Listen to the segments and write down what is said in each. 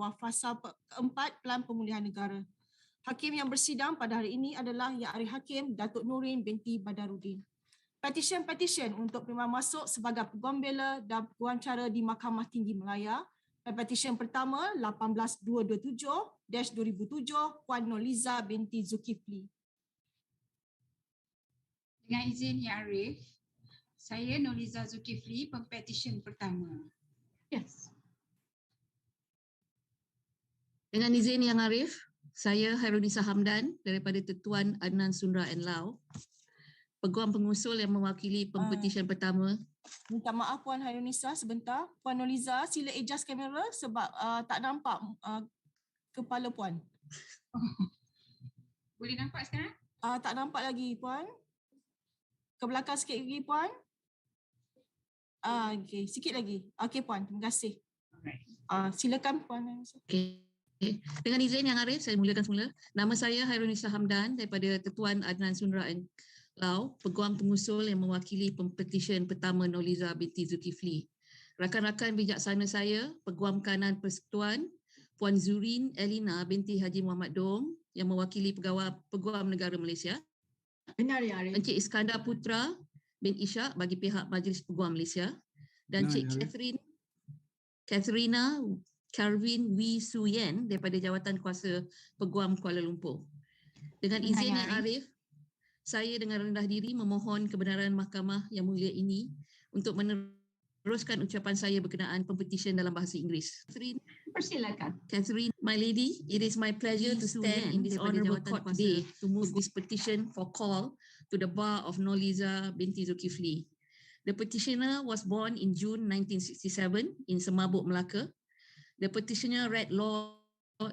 bawah fasa keempat Pelan Pemulihan Negara. Hakim yang bersidang pada hari ini adalah Yang Arif Hakim, Datuk Noorin binti Badaruddin. Petisyen untuk Penerimaan Masuk sebagai Peguam Bela dan Peguam Cara di Mahkamah Tinggi Malaya. Petisyen pertama 18227-2007 Puan Noliza binti Zulkifli. Dengan izin Yang Arif, saya Noliza Zulkifli, pempetisyen pertama. Yes. Dengan izin Yang Arif, saya Hairunisa Hamdan daripada Tetuan Adnan Sundra and Lau, Peguam pengusul yang mewakili pempetisyen pertama. Minta maaf Puan Hairunisa sebentar. Puan Noliza, sila adjust kamera sebab tak nampak kepala Puan. Boleh nampak sekarang? Tak nampak lagi Puan. Ke belakang sikit lagi Puan. Okey, sikit lagi. Okey Puan, terima kasih. Silakan Puan Hairunisa. Okey. Dengan izin Yang Arif, saya mulakan semula. Nama saya Hairunisa Hamdan daripada Tetuan Adnan Sundra and Lau, Peguam pengusul yang mewakili pempetisyen pertama Noliza binti Zulkifli. Rakan-rakan bijaksana saya, Peguam kanan Persekutuan, Puan Zurin Elina binti Haji Muhammad Dom yang mewakili Peguam Negara Malaysia. Benar Ya Arif. Encik Iskandar Putra bin Ishak bagi pihak Majlis Peguam Malaysia. Dan Encik Catherina Carvin Wee Su Yen daripada Jawatan Kuasa Peguam Kuala Lumpur. Dengan izin Yang Arif, saya dengan rendah diri memohon kebenaran mahkamah yang mulia ini untuk meneruskan ucapan saya berkenaan pempetisyen dalam bahasa Inggeris. Persilakan. Catherine, my lady, it is my pleasure to stand in this honourable court today to move this petition for call to the bar of Noliza binti Zulkifli. The petitioner was born in June 1967 in Semabuk, Melaka. The petitioner read law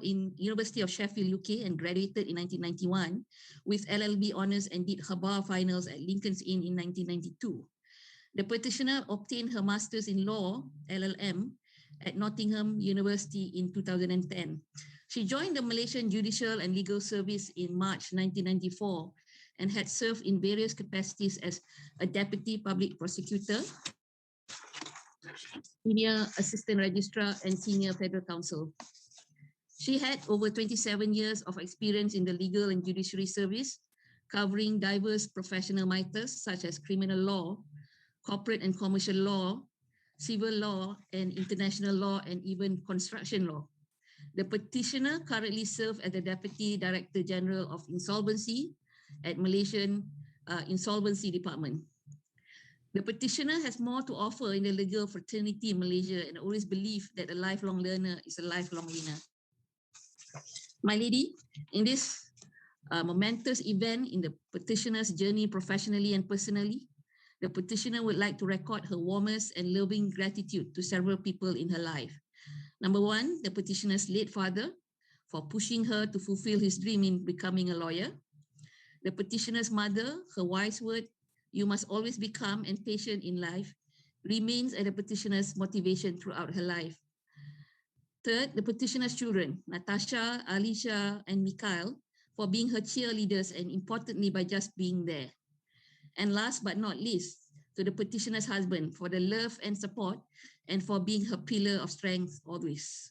in University of Sheffield, UK and graduated in 1991 with LLB honours and did her bar finals at Lincoln's Inn in 1992. The petitioner obtained her Masters in Law, LLM, at Nottingham University in 2010. She joined the Malaysian Judicial and Legal Service in March 1994 and had served in various capacities as a Deputy Public Prosecutor, Senior Assistant Registrar and Senior Federal Counsel. She had over 27 years of experience in the legal and judiciary service, covering diverse professional matters such as criminal law, corporate and commercial law, civil law and international law, and even construction law. The petitioner currently serves as the Deputy Director General of Insolvency at Malaysian Insolvency Department. The petitioner has more to offer in the legal fraternity in Malaysia and always believed that a lifelong learner is a lifelong winner. My lady, in this momentous event in the petitioner's journey professionally and personally, the petitioner would like to record her warmest and loving gratitude to several people in her life. Number one, the petitioner's late father for pushing her to fulfill his dream in becoming a lawyer. The petitioner's mother, her wise word, "You must always be calm and patient in life," remains at the petitioner's motivation throughout her life. Third, the petitioner's children, Natasha, Alicia, and Mikhail, for being her cheerleaders and importantly by just being there. And last but not least, to the petitioner's husband for the love and support and for being her pillar of strength always.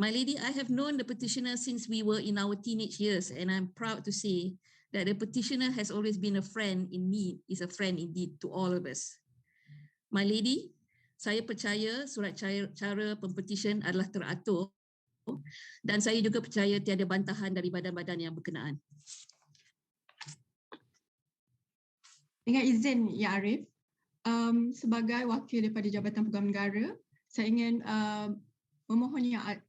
My lady, I have known the petitioner since we were in our teenage years, and I'm proud to say that the petitioner has always been a friend in need, is a friend indeed to all of us. My lady, saya percaya surat cara pempetisyen adalah teratur dan saya juga percaya tiada bantahan dari badan-badan yang berkenaan. Dengan izin Ya Arif, sebagai wakil daripada Jabatan Peguam Negara, saya ingin memohon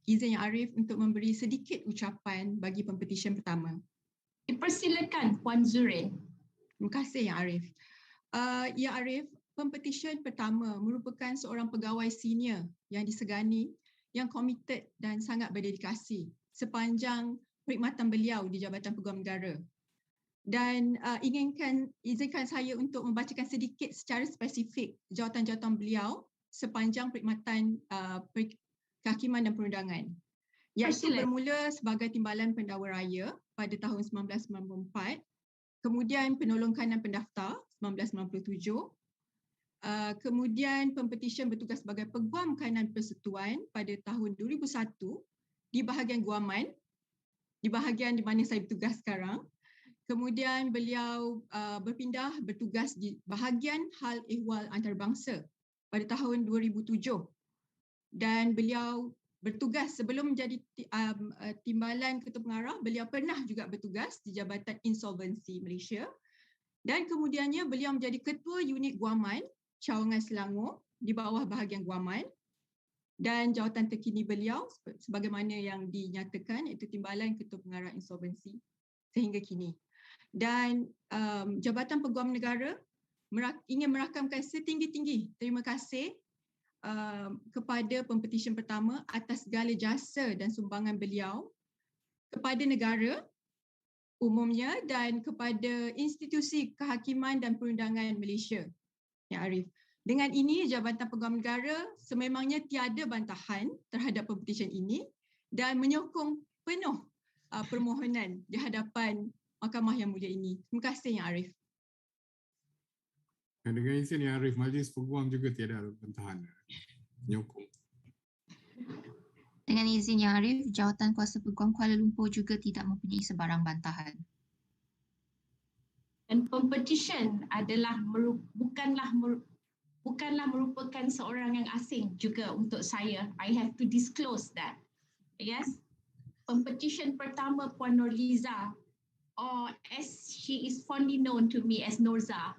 izin Ya Arif untuk memberi sedikit ucapan bagi pempetisyen pertama. Dipersilakan Puan Zurin. Terima kasih Ya Arif. Ya Arif, pempetisyen pertama merupakan seorang pegawai senior yang disegani, yang komited dan sangat berdedikasi sepanjang perkhidmatan beliau di Jabatan Peguam Negara. Dan izinkan saya untuk membacakan sedikit secara spesifik jawatan-jawatan beliau sepanjang perkhidmatan kehakiman dan perundangan. Iaitu bermula sebagai Timbalan Pendakwa Raya pada tahun 1994, kemudian Penolong Kanan Pendaftar 1997, Kemudian Pempetisyen bertugas sebagai Peguam Kanan Persekutuan pada tahun 2001 di bahagian Guaman, di bahagian di mana saya bertugas sekarang. Kemudian beliau berpindah bertugas di bahagian hal ehwal antarabangsa pada tahun 2007 dan beliau bertugas sebelum menjadi timbalan ketua pengarah, beliau pernah juga bertugas di Jabatan Insolvensi Malaysia dan kemudiannya beliau menjadi Ketua Unit Guaman Cawangan Selangor di bawah bahagian Guaman dan jawatan terkini beliau sebagaimana yang dinyatakan iaitu Timbalan Ketua Pengarah Insolvensi sehingga kini. Dan Jabatan Peguam Negara ingin merakamkan setinggi-tinggi terima kasih kepada Pempetisyen pertama atas segala jasa dan sumbangan beliau kepada negara umumnya dan kepada institusi kehakiman dan perundangan Malaysia. Ya Arif. Dengan ini Jabatan Peguam Negara sememangnya tiada bantahan terhadap Pempetisyen ini dan menyokong penuh permohonan di hadapan Mahkamah Yang Mulia ini. Terima kasih Yang Arif. Dan dengan izin Yang Arif, Majlis Peguam juga tiada bantahan. Menyokong. Dengan izin Yang Arif, Jawatan Kuasa Peguam Kuala Lumpur juga tidak mempunyai sebarang bantahan. Dan Pempetisyen adalah bukanlah merupakan seorang yang asing juga untuk saya. I have to disclose that. Yes. Pempetisyen pertama Puan Nurliza, or as she is fondly known to me as Nurza.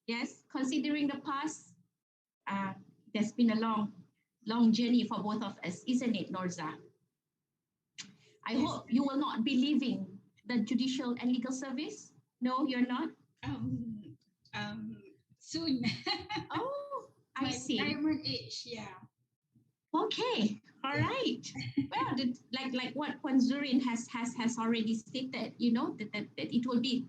Yes, considering the past, there's been a long journey for both of us, isn't it, Nurza? I hope you will not be leaving the Judicial and Legal Service. No, you're not? Soon. Oh, I My see. retirement age, yeah. Okay, all right. Well, like what Puan Noorin has already stated, you know, that it will be,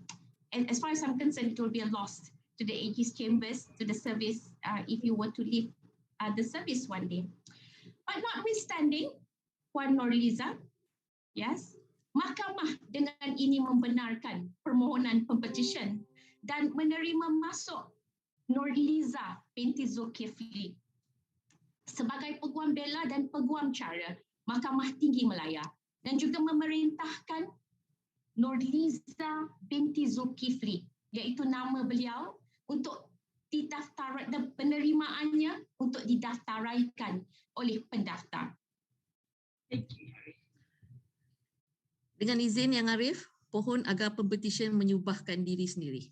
and as far as I'm concerned, it will be a loss to the AG's chambers, to the service, if you were to leave the service one day. But notwithstanding, Puan Nurliza, yes, Mahkamah dengan ini membenarkan permohonan Pempetisyen dan menerima masuk Nurliza binti Zulkifli sebagai Peguam Bela dan Peguam Cara Mahkamah Tinggi Malaya dan juga memerintahkan Nurliza binti Zulkifli, iaitu nama beliau, untuk didaftar dan penerimaannya untuk didaftaraikan oleh pendaftar. Thank you. Dengan izin Yang Arif, pohon agar Pempetisyen menyubahkan diri sendiri.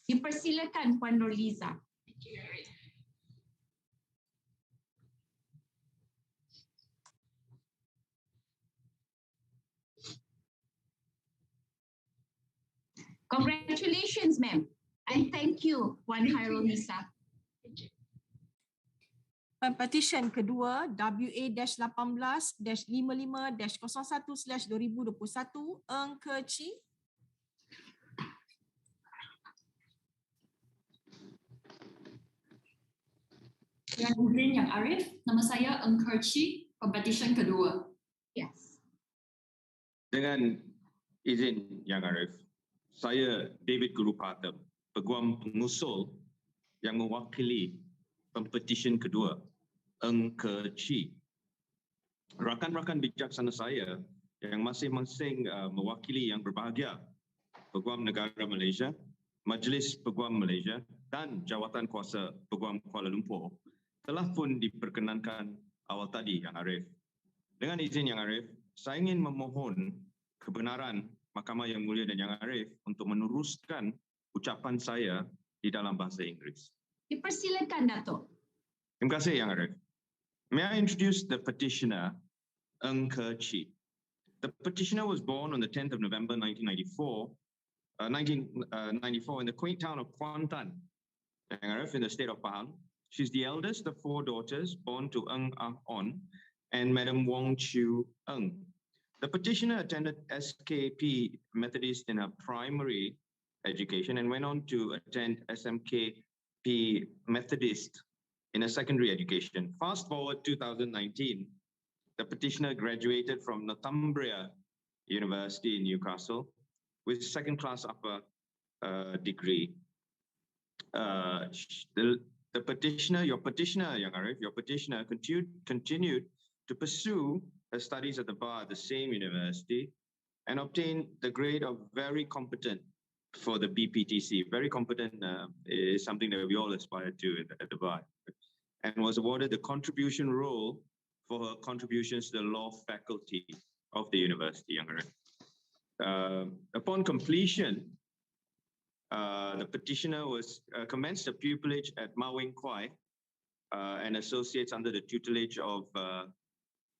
Dipersilakan Puan Nurliza. Thank you, Arif. Congratulations, ma'am. And thank you, Puan Khairul Nisa. Petisyen kedua WA-18-55-01/2021 Eng Keci. Dengan izin Yang Arif, nama saya Eng Keci, Pempetisyen kedua. Yes. Dengan izin Yang Arif, saya David Guru Patem, Peguam Pengusul yang mewakili Pempetisyen kedua, Eng Keci. Rakan-rakan bijaksana saya yang masing-masing mewakili yang berbahagia, Peguam Negara Malaysia, Majlis Peguam Malaysia dan Jawatan Kuasa Peguam Kuala Lumpur telah pun diperkenankan awal tadi Yang Arif. Dengan izin Yang Arif, saya ingin memohon kebenaran Mahkamah Yang Mulia dan Yang Arif untuk meneruskan ucapan saya di dalam bahasa Inggeris. Dipersilakan, Datuk. Terima kasih Yang Arif. May I introduce the petitioner, Eng Keci. The petitioner was born on the 10th of November 1994 in the quaint town of Kuantan, Yang Arif, in the state of Pahang. She's the eldest of 4 daughters born to Eng Ah On and Madam Wong Chiu Eng. The petitioner attended SKP Methodist in her primary education and went on to attend SMKP Methodist in a secondary education. Fast forward 2019, the petitioner graduated from Northumbria University in Newcastle with second-class upper degree. The the petitioner, your petitioner, Yang Arif, your petitioner continued to pursue her studies at the bar at the same university and obtained the grade of very competent for the BPTC. Very competent is something that we all aspire to at the bar, and was awarded the contribution role for her contributions to the law faculty of the university, Yang Arif. Upon completion, the petitioner was commenced a pupillage at Mawing Kwai and associates under the tutelage of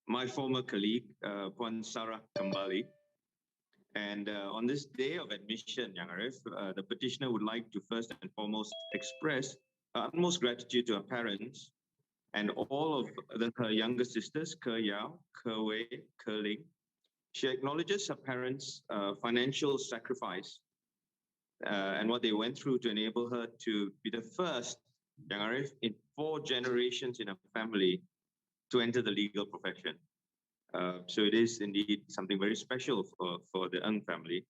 my former colleague, Puan Sarah Kembali. And on this day of admission, Yang Arif, the petitioner would like to first and foremost express her utmost gratitude to her parents and all of her younger sisters, Ke Yao, Ke Wei, Ke Ling. She acknowledges her parents' financial sacrifice and what they went through to enable her to be the first, Yang Arif, in 4 generations in her family to enter the legal profession. So it is indeed something very special for the Ng family.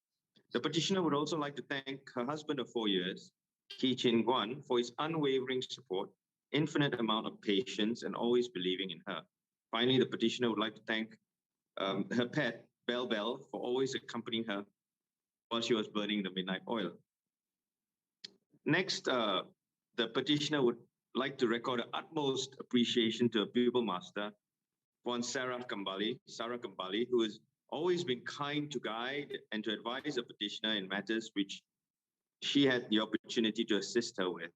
The petitioner would also like to thank her husband of 4 years, Ki Chin Guan, for his unwavering support, infinite amount of patience, and always believing in her. Finally, the petitioner would like to thank her pet, Bel, for always accompanying her while she was burning the midnight oil. Next, the petitioner would like to record her utmost appreciation to her pupil master, Puan Sarah Kembali, who has always been kind to guide and to advise the petitioner in matters which she had the opportunity to assist her with.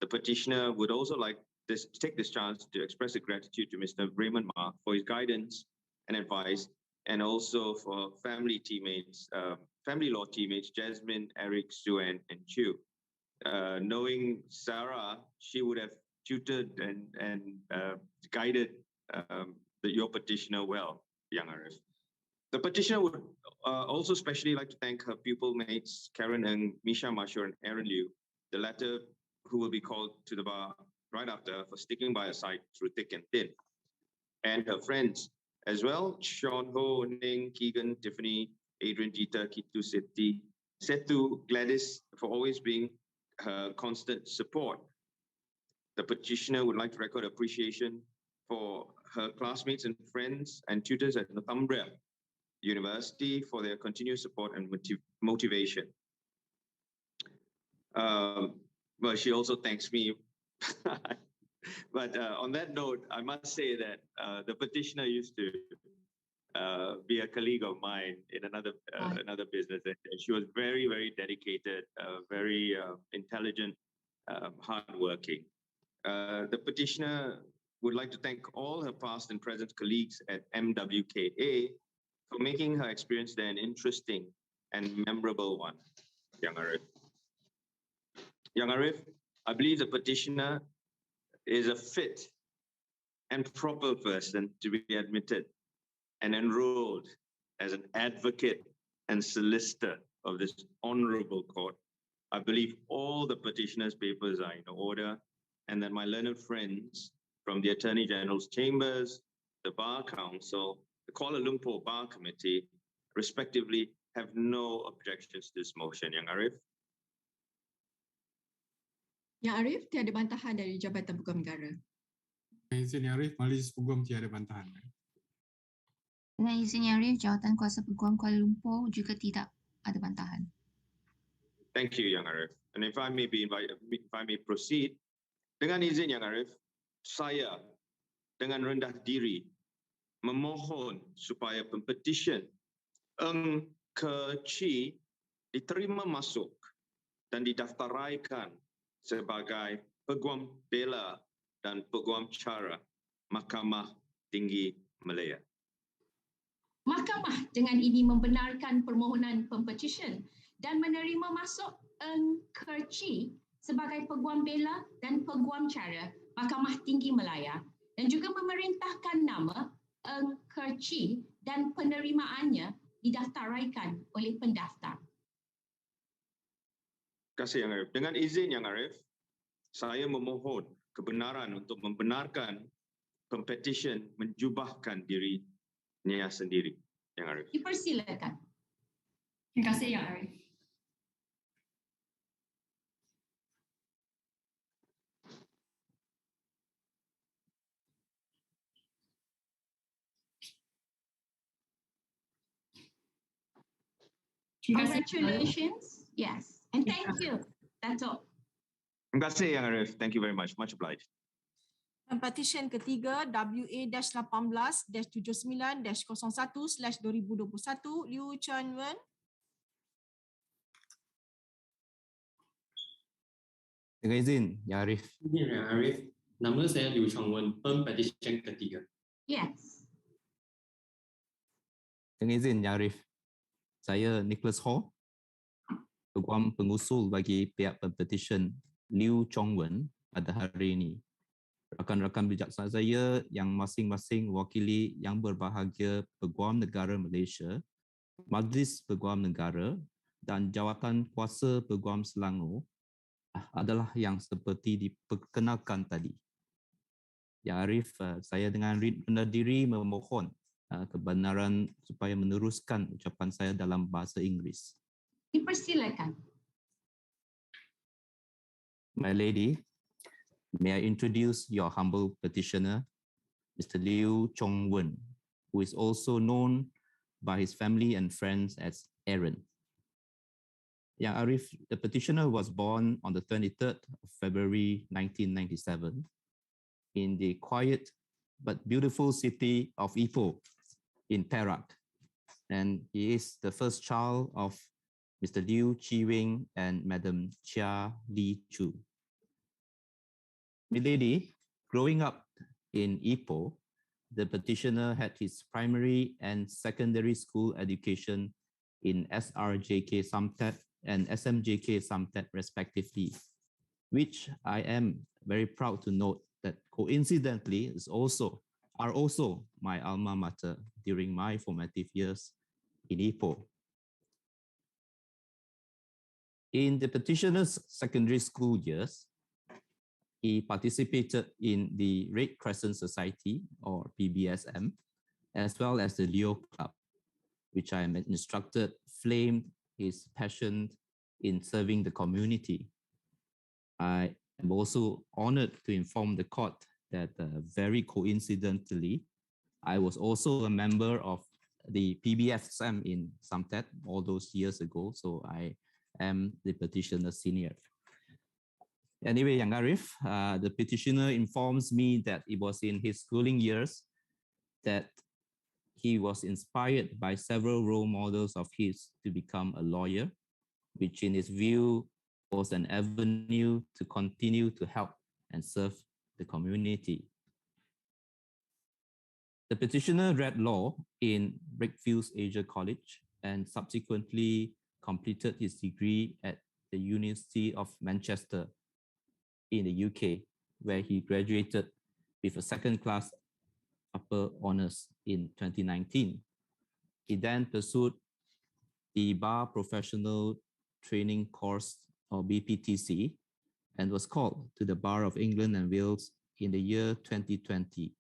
The petitioner would also like to take this chance to express a gratitude to Mr. Raymond Ma for his guidance and advice, and also for family teammates, family law teammates, Jasmine, Eric, Sue, and Chu. Knowing Sarah, she would have tutored and guided your petitioner well, Yang Arif. The petitioner would also especially like to thank her pupil mates, Karen Ng, Misha Mashur, and Aaron Liu, the latter who will be called to the bar right after, for sticking by her side through thick and thin. And her friends as well, Sean Ho, Ning, Keegan, Tiffany, Adrian, Jeter, Kitu, Setu, Gladys, for always being her constant support. The petitioner would like to record appreciation for her classmates and friends and tutors at Northumbria University for their continued support and motivation. Well, she also thanks me. But on that note, I must say that the petitioner used to be a colleague of mine in another business. And she was very, very dedicated, very intelligent, hardworking. The petitioner would like to thank all her past and present colleagues at MWKA for making her experience there an interesting and memorable one, Yang Arif. Yang Arif, I believe the petitioner is a fit and proper person to be admitted and enrolled as an advocate and solicitor of this honorable court. I believe all the petitioner's papers are in order, and that my learned friends from the Attorney General's Chambers, the Bar Council, the Kuala Lumpur Bar Committee, respectively, have no objections to this motion, Yang Arif. Yang Arif, tiada bantahan dari Jabatan Peguam Negara. Dengan izin Yang Arif, Majlis Peguam tiada bantahan. Dengan izin Yang Arif, Jawatan Kuasa Peguam Kuala Lumpur juga tidak ada bantahan. Thank you, Yang Arif. And if I may proceed, dengan izin Yang Arif, saya dengan rendah diri memohon supaya Pempetisyen Ng Ke Chi diterima masuk dan didaftaraikan sebagai Peguam Bela dan Peguam Cara Mahkamah Tinggi Malaya. Mahkamah dengan ini membenarkan permohonan Pempetisyen dan menerima masuk Ng Ke Chi sebagai Peguam Bela dan Peguam Cara Mahkamah Tinggi Malaya, dan juga memerintahkan nama Ng Ke Chi dan penerimaannya didaftaraikan oleh pendaftar. Terima kasih, Yang Arif. Dengan izin Yang Arif, saya memohon kebenaran untuk membenarkan Pempetisyen menjubahkan dirinya sendiri, Yang Arif. Dipersilakan. Terima kasih, Yang Arif. Congratulations. Yes. And thank you, Datuk. Terima kasih Yang Arif. Thank you very much. Much obliged. Petisyen ketiga WA-18-79-01/2021 Liu Chuan-Wen. Dengan izin, Yang Arif. Izin Yang Arif, nama saya Liu Chuan-Wen, Pempetisyen ketiga. Yes. Dengan izin, Yang Arif. Saya Nicholas Ho, Peguam pengusul bagi pihak Pempetisyen Liu Chuan-Wen pada hari ini. Rakan-rakan bijaksana saya yang masing-masing wakili yang berbahagia Peguam Negara Malaysia, Majlis Peguam Negara dan Jawatan Kuasa Peguam Selangor adalah yang seperti diperkenalkan tadi. Yang Arif, saya dengan rendah diri memohon kebenaran supaya meneruskan ucapan saya dalam bahasa Inggeris. Dipersilakan. My lady, may I introduce your humble petitioner, Mr. Liu Chuan-Wen, who is also known by his family and friends as Aaron. Yang Arif, the petitioner was born on the 23rd of February 1997 in the quiet but beautiful city of Ipoh in Perak. And he is the first child of Mr. Liu Chi-Wing and Madam Chia Li Chu. Milady, growing up in Ipoh, the petitioner had his primary and secondary school education in SRJK Samtet and SMJK Samtet respectively, which I am very proud to note that coincidentally are also my alma mater during my formative years in Ipoh. In the petitioner's secondary school years, he participated in the Red Crescent Society, or PBSM, as well as the Leo Club, which I am instructed flamed his passion in serving the community. I am also honored to inform the court that very coincidentally, I was also a member of the PBSM in Samtet all those years ago, so I am the petitioner senior. Anyway, Yang Arif, the petitioner informs me that it was in his schooling years that he was inspired by several role models of his to become a lawyer, which in his view was an avenue to continue to help and serve the community. The petitioner read law in Breakfields Asia College and subsequently completed his degree at the University of Manchester in the UK, where he graduated with a second-class upper honours in 2019. He then pursued the Bar Professional Training Course, or BPTC, and was called to the Bar of England and Wales in the year 2020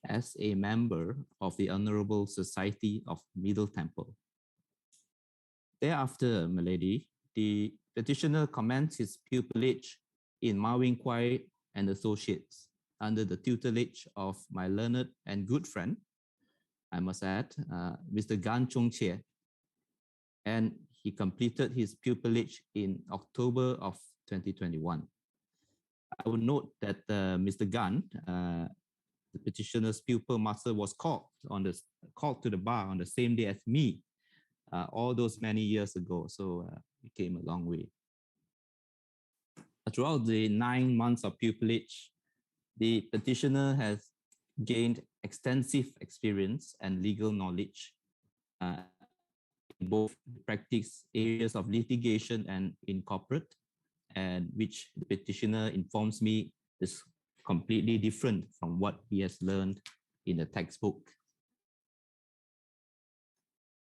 as a member of the Honourable Society of Middle Temple. Thereafter, my lady, the petitioner commenced his pupillage in Ma Wing Kwai and Associates under the tutelage of my learned and good friend, I must add, Mr. Gan Chung Chie. And he completed his pupillage in October of 2021. I would note that Mr. Gan, the petitioner's pupil master, was called to the bar on the same day as me, all those many years ago. So we came a long way. Throughout the 9 months of pupillage, the petitioner has gained extensive experience and legal knowledge in both practice areas of litigation and in corporate, and which the petitioner informs me is completely different from what he has learned in the textbook.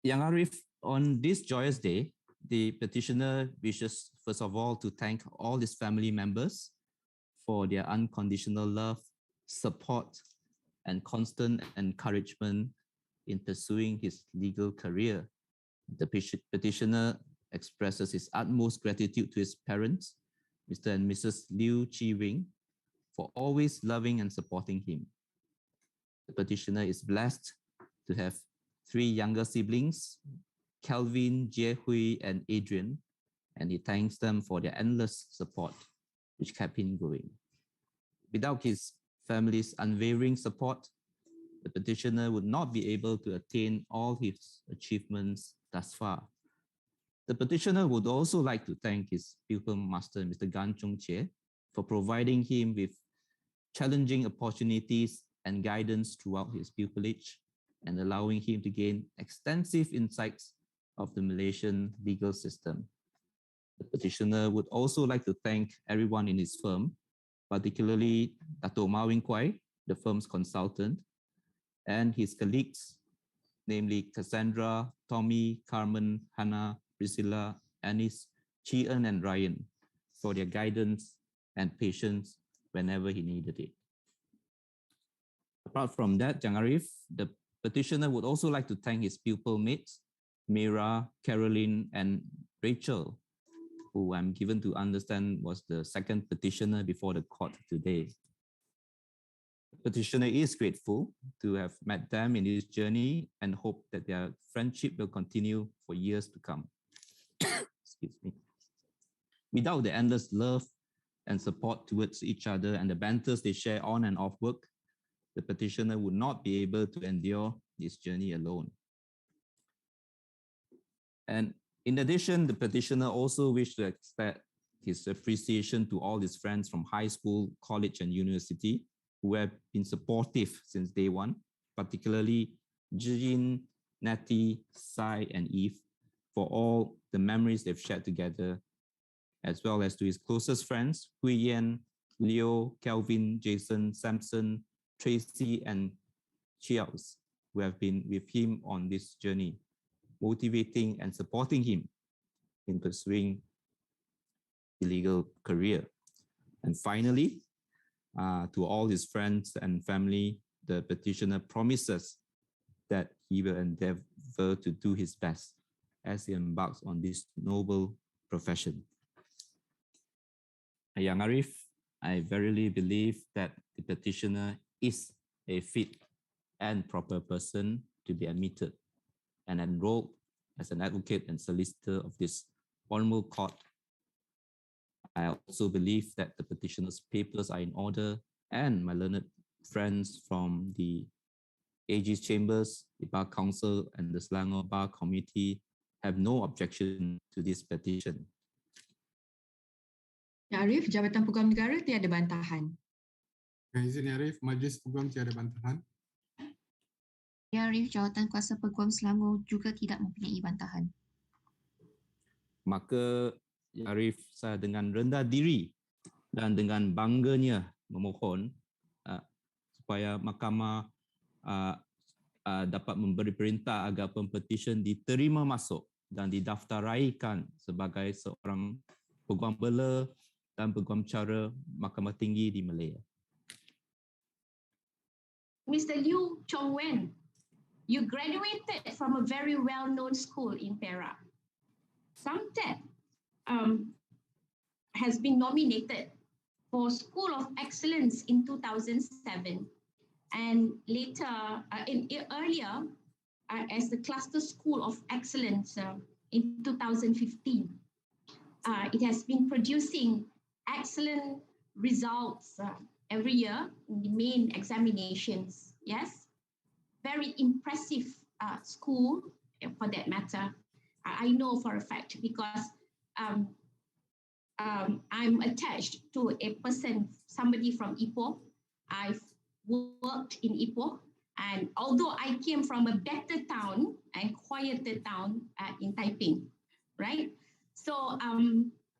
Yang Arif, on this joyous day, the petitioner wishes, first of all, to thank all his family members for their unconditional love, support, and constant encouragement in pursuing his legal career. The petitioner expresses his utmost gratitude to his parents, Mr. and Mrs. Liu Chi-Wing, for always loving and supporting him. The petitioner is blessed to have 3 younger siblings, Kelvin, Jie Hui, and Adrian, and he thanks them for their endless support, which kept him going. Without his family's unwavering support, the petitioner would not be able to attain all his achievements thus far. The petitioner would also like to thank his pupil master, Mr. Gan Chung Chie, for providing him with challenging opportunities and guidance throughout his pupillage and allowing him to gain extensive insights of the Malaysian legal system. The petitioner would also like to thank everyone in his firm, particularly Datuk Mawing Kwai, the firm's consultant, and his colleagues, namely Cassandra, Tommy, Carmen, Hannah, Priscilla, Anis, Chi-En, and Ryan, for their guidance and patience whenever he needed it. Apart from that, Jang Arif, the petitioner would also like to thank his pupil mates, Mira, Caroline, and Rachel, who I'm given to understand was the second petitioner before the court today. The petitioner is grateful to have met them in this journey and hope that their friendship will continue for years to come. Excuse me. Without the endless love and support towards each other and the banters they share on and off work, the petitioner would not be able to endure this journey alone. And in addition, the petitioner also wished to express his appreciation to all his friends from high school, college, and university who have been supportive since day one, particularly Jin, Natty, Sai, and Eve, for all the memories they've shared together, as well as to his closest friends, Hui Yan, Leo, Kelvin, Jason, Samson, Tracy, and Chiaos, who have been with him on this journey, motivating and supporting him in pursuing a legal career. And finally, to all his friends and family, the petitioner promises that he will endeavor to do his best as he embarks on this noble profession. Yang Arif, I verily believe that the petitioner is a fit and proper person to be admitted and enrolled as an advocate and solicitor of this honorable court. I also believe that the petitioner's papers are in order, and my learned friends from the AG's chambers, the Bar Council, and the Selangor Bar Committee have no objection to this petition. Ya Arif, Jabatan Peguam Negara tiada bantahan. Dengan izin Ya Arif, Majlis Peguam tiada bantahan. Ya Arif, Jawatan Kuasa Peguam Selangor juga tidak mempunyai bantahan. Maka Ya Arif, saya dengan rendah diri dan dengan bangganya memohon supaya Mahkamah dapat memberi perintah agar Pempetisyen diterima masuk dan didaftaraikan sebagai seorang Peguam Bela dan Peguam Cara Mahkamah Tinggi di Malaya. Mr. Liu Chong Wen, you graduated from a very well-known school in Perak. Samtet has been nominated for School of Excellence in 2007 and later, earlier, as the Cluster School of Excellence in 2015. It has been producing excellent results every year in the main examinations. Yes, very impressive school for that matter. I know for a fact because I'm attached to a person, somebody from Ipoh. I've worked in Ipoh, and although I came from a better town and quieter town in Taiping, right? So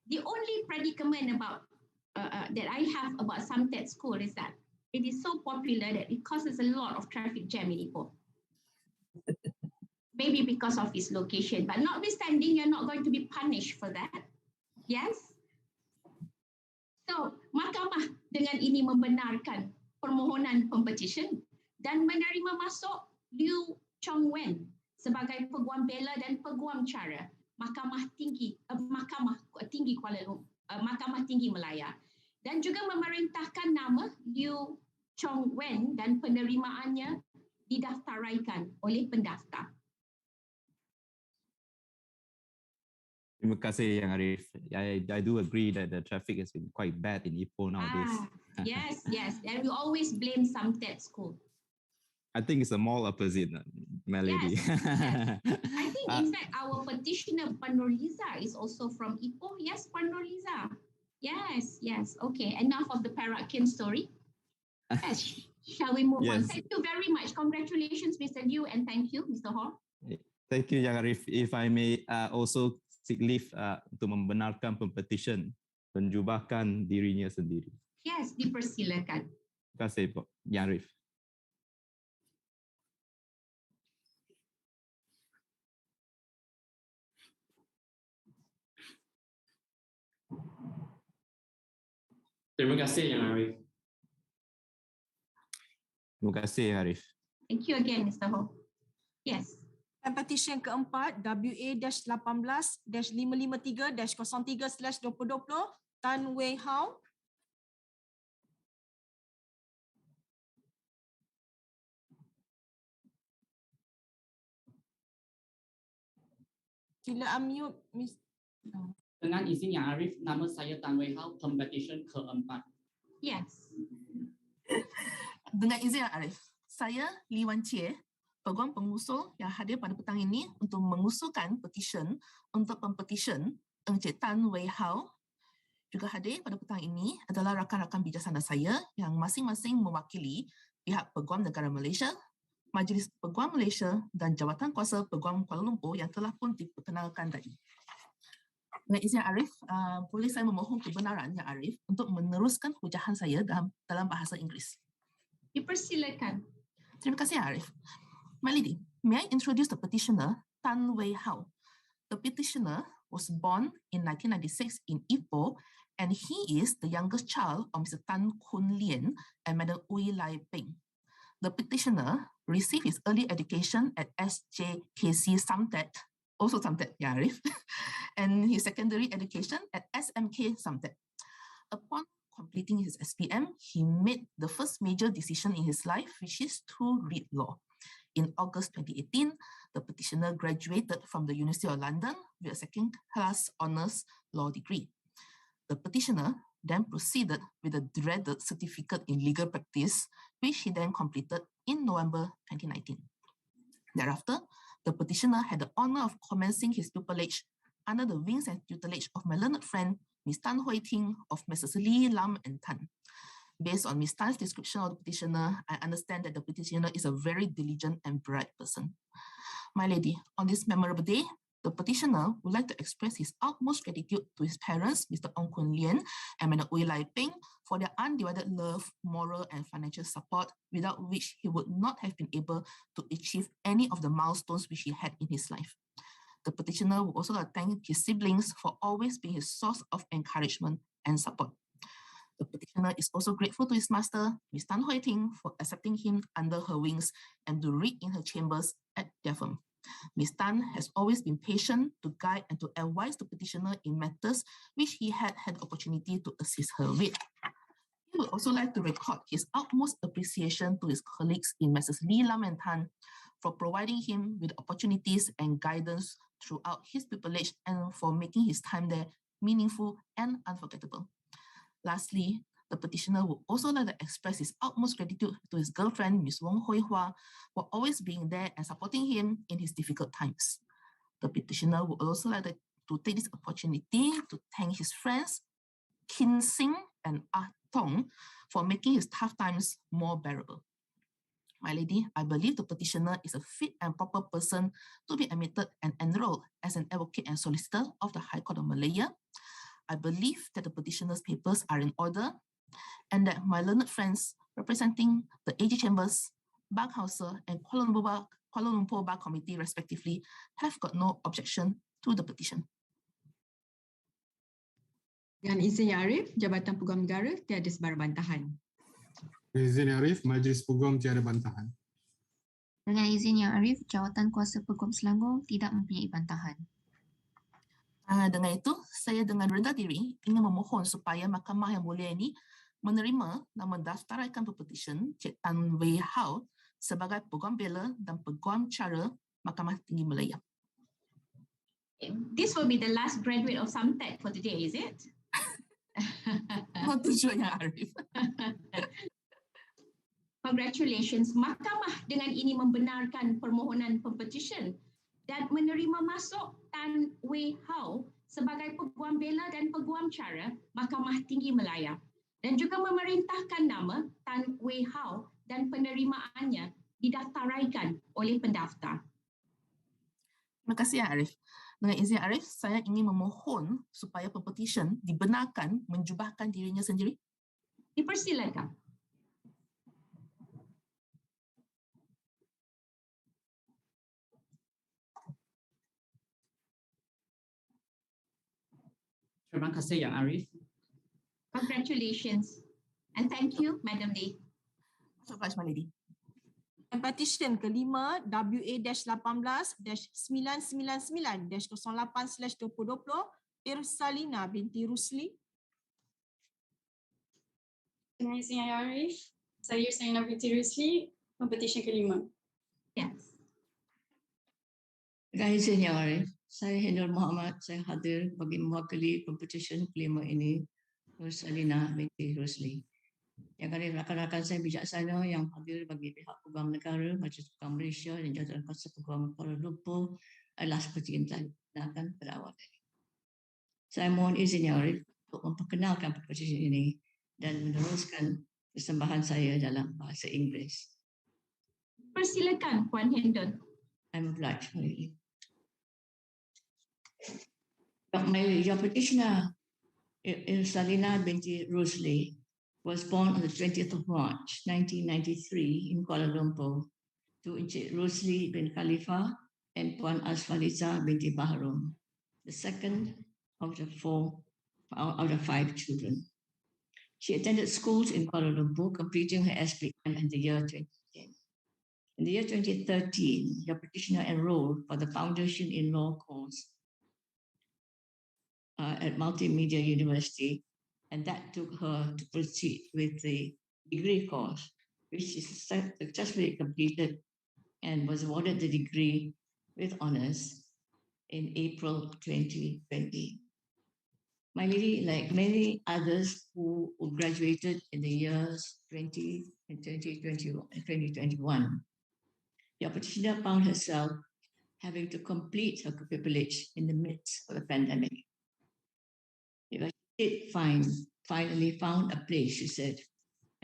the only predicament about that I have about Samtet School is that it is so popular that it causes a lot of traffic jam in Ipoh. Maybe because of its location, but notwithstanding, you're not going to be punished for that. Yes? So, Mahkamah dengan ini membenarkan permohonan Pempetisyen dan menerima masuk Liu Chong Wen sebagai Peguam Bela dan Peguam Cara Mahkamah Tinggi Kuala Lumpur, Mahkamah Tinggi Malaya, dan juga memerintahkan nama Liu Chong Wen dan penerimaannya didaftaraikan oleh pendaftar. Terima kasih Yang Arif. I do agree that the traffic has been quite bad in Ipoh nowadays. Yes, and we always blame Samtet School. I think it's a more opposite, my lady. Yes. I think in fact our petitioner Puan Nurliza is also from Ipoh. Yes, Puan Nurliza. Yes. Okay, enough of the Perak-Kin story. Yes. Shall we move on? Thank you very much. Congratulations, Mr. Liu, and thank you, Mr. Hor. Thank you, Yang Arif. If I may also seek leave untuk membenarkan pempetisyen menjubahkan dirinya sendiri. Yes, dipersilakan. Terima kasih, Yang Arif. Terima kasih Yang Arif. Terima kasih, Arif. Thank you again, Mr. Ho. Yes. Petisyen keempat WA-18-553-03/2020 Tan Wei Hao. Sila unmute, Miss. Dengan izin Yang Arif, nama saya Tan Wei Hao, Pempetisyen keempat. Yes. Dengan izin Yang Arif, saya Li Wan Chie, Peguam pengusul yang hadir pada petang ini untuk mengusulkan petisyen untuk pempetisyen Encik Tan Wei Hao. Juga hadir pada petang ini adalah rakan-rakan bijaksana saya yang masing-masing mewakili pihak Peguam Negara Malaysia, Majlis Peguam Malaysia dan Jawatan Kuasa Peguam Kuala Lumpur yang telah pun diperkenalkan tadi. Dengan izin Arif, boleh saya memohon kebenaran Yang Arif untuk meneruskan hujahan saya dalam bahasa Inggeris. Dipersilakan. Terima kasih Arif. My lady, may I introduce the petitioner, Tan Wei Hao. The petitioner was born in 1996 in Ipoh, and he is the youngest child of Mr. Tan Kun Lien and Madam Ui Lai Peng. The petitioner received his early education at SJKC Samtet, also Samtet, yeah, Arif, and his secondary education at SMK Samtet. Upon completing his SPM, he made the first major decision in his life, which is to read law. In August 2018, the petitioner graduated from the University of London with a second-class honours law degree. The petitioner then proceeded with a dreaded certificate in legal practice, which he then completed in November 2019. Thereafter, the petitioner had the honour of commencing his pupillage under the wings and tutelage of my learned friend, Ms. Tan Hui Ting of Messrs. Lee, Lam and Tan. Based on Ms. Tan's description of the petitioner, I understand that the petitioner is a very diligent and bright person. My lady, on this memorable day, the petitioner would like to express his utmost gratitude to his parents, Mr. Ong Kun Lien and Madam Ui Lai Peng, for their undivided love, moral and financial support, without which he would not have been able to achieve any of the milestones which he had in his life. The petitioner would also thank his siblings for always being his source of encouragement and support. The petitioner is also grateful to his master, Ms. Tan Hui Ting, for accepting him under her wings and to read in her chambers at their firm. Ms. Tan has always been patient to guide and to advise the petitioner in matters which he had had opportunity to assist her with. He would also like to record his utmost appreciation to his colleagues in Messrs. Lee, Lam and Tan for providing him with opportunities and guidance throughout his pupillage and for making his time there meaningful and unforgettable. Lastly, the petitioner would also like to express his utmost gratitude to his girlfriend, Ms. Wong Hui Hua, for always being there and supporting him in his difficult times. The petitioner would also like to take this opportunity to thank his friends, Kin Sing and Ah Tong, for making his tough times more bearable. My lady, I believe the petitioner is a fit and proper person to be admitted and enrolled as an advocate and solicitor of the High Court of Malaya. I believe that the petitioner's papers are in order and that my learned friends representing the AG Chambers, Baghauser and Kuala Lumpur Bar Committee respectively have got no objection to the petition. Dengan izin Yang Arif, Jabatan Peguam Negara tiada sebarang bantahan. Dengan izin Yang Arif, Majlis Peguam tiada bantahan. Dengan izin Yang Arif, Jawatan Kuasa Peguam Selangor tidak mempunyai bantahan. Dengan itu, saya dengan rendah diri ingin memohon supaya Mahkamah yang mulia ini menerima dan mendaftaraikan pempetisyen Cik Tan Wei Hao sebagai Peguam Bela dan Peguam Cara Mahkamah Tinggi Malaya. This will be the last graduate of Samtet for today, is it? Not too sure, Yang Arif. Congratulations, Mahkamah dengan ini membenarkan permohonan Pempetisyen dan menerima masuk Tan Wei Hau sebagai Peguam Bela dan Peguam Cara Mahkamah Tinggi Malaya dan juga memerintahkan nama Tan Wei Hau dan penerimaannya didaftaraikan oleh pendaftar. Terima kasih, Yang Arif. Dengan izin Arif, saya ingin memohon supaya Pempetisyen dibenarkan menjubahkan dirinya sendiri. Dipersilakan. Terima kasih Yang Arif. Congratulations and thank you, Madam Lee. So much, My Lady. Petisyen kelima WA-18-999-08/2020 Irsalina binti Rusli. Dengan izin Yang Arif, saya Irsalina binti Rusli, Pempetisyen kelima. Yes. Dengan izin Yang Arif, saya Hendur Muhammad, saya hadir bagi mewakili Pempetisyen kelima ini, Irsalina binti Rusli. Yang kali rakan-rakan saya bijaksana yang hadir bagi pihak Peguam Negara, Majlis Peguam Malaysia dan Jadual Kuasa Peguam Kuala Lumpur adalah seperti yang telah dikenalkan pada awal tadi. Saya mohon izin Yang Arif untuk memperkenalkan Pempetisyen ini dan meneruskan persembahan saya dalam bahasa Inggeris. Persilakan, Puan Hendon. I'm obliged, My Lady. Your petitioner, Irsalina binti Rusli, was born on the 20th of March, 1993 in Kuala Lumpur to Encik Rusli bin Khalifa and Puan Asfaliza binti Bahrum, the second of the five children. She attended schools in Kuala Lumpur, completing her SPM in the year 2010. In the year 2013, your petitioner enrolled for the Foundation in Law course at Multimedia University, and that took her to proceed with the degree course, which she successfully completed and was awarded the degree with honors in April 2020. My Lady, like many others who graduated in the years 2020 and 2021, your petitioner found herself having to complete her pupillage in the midst of the pandemic. She finally found a place, she said,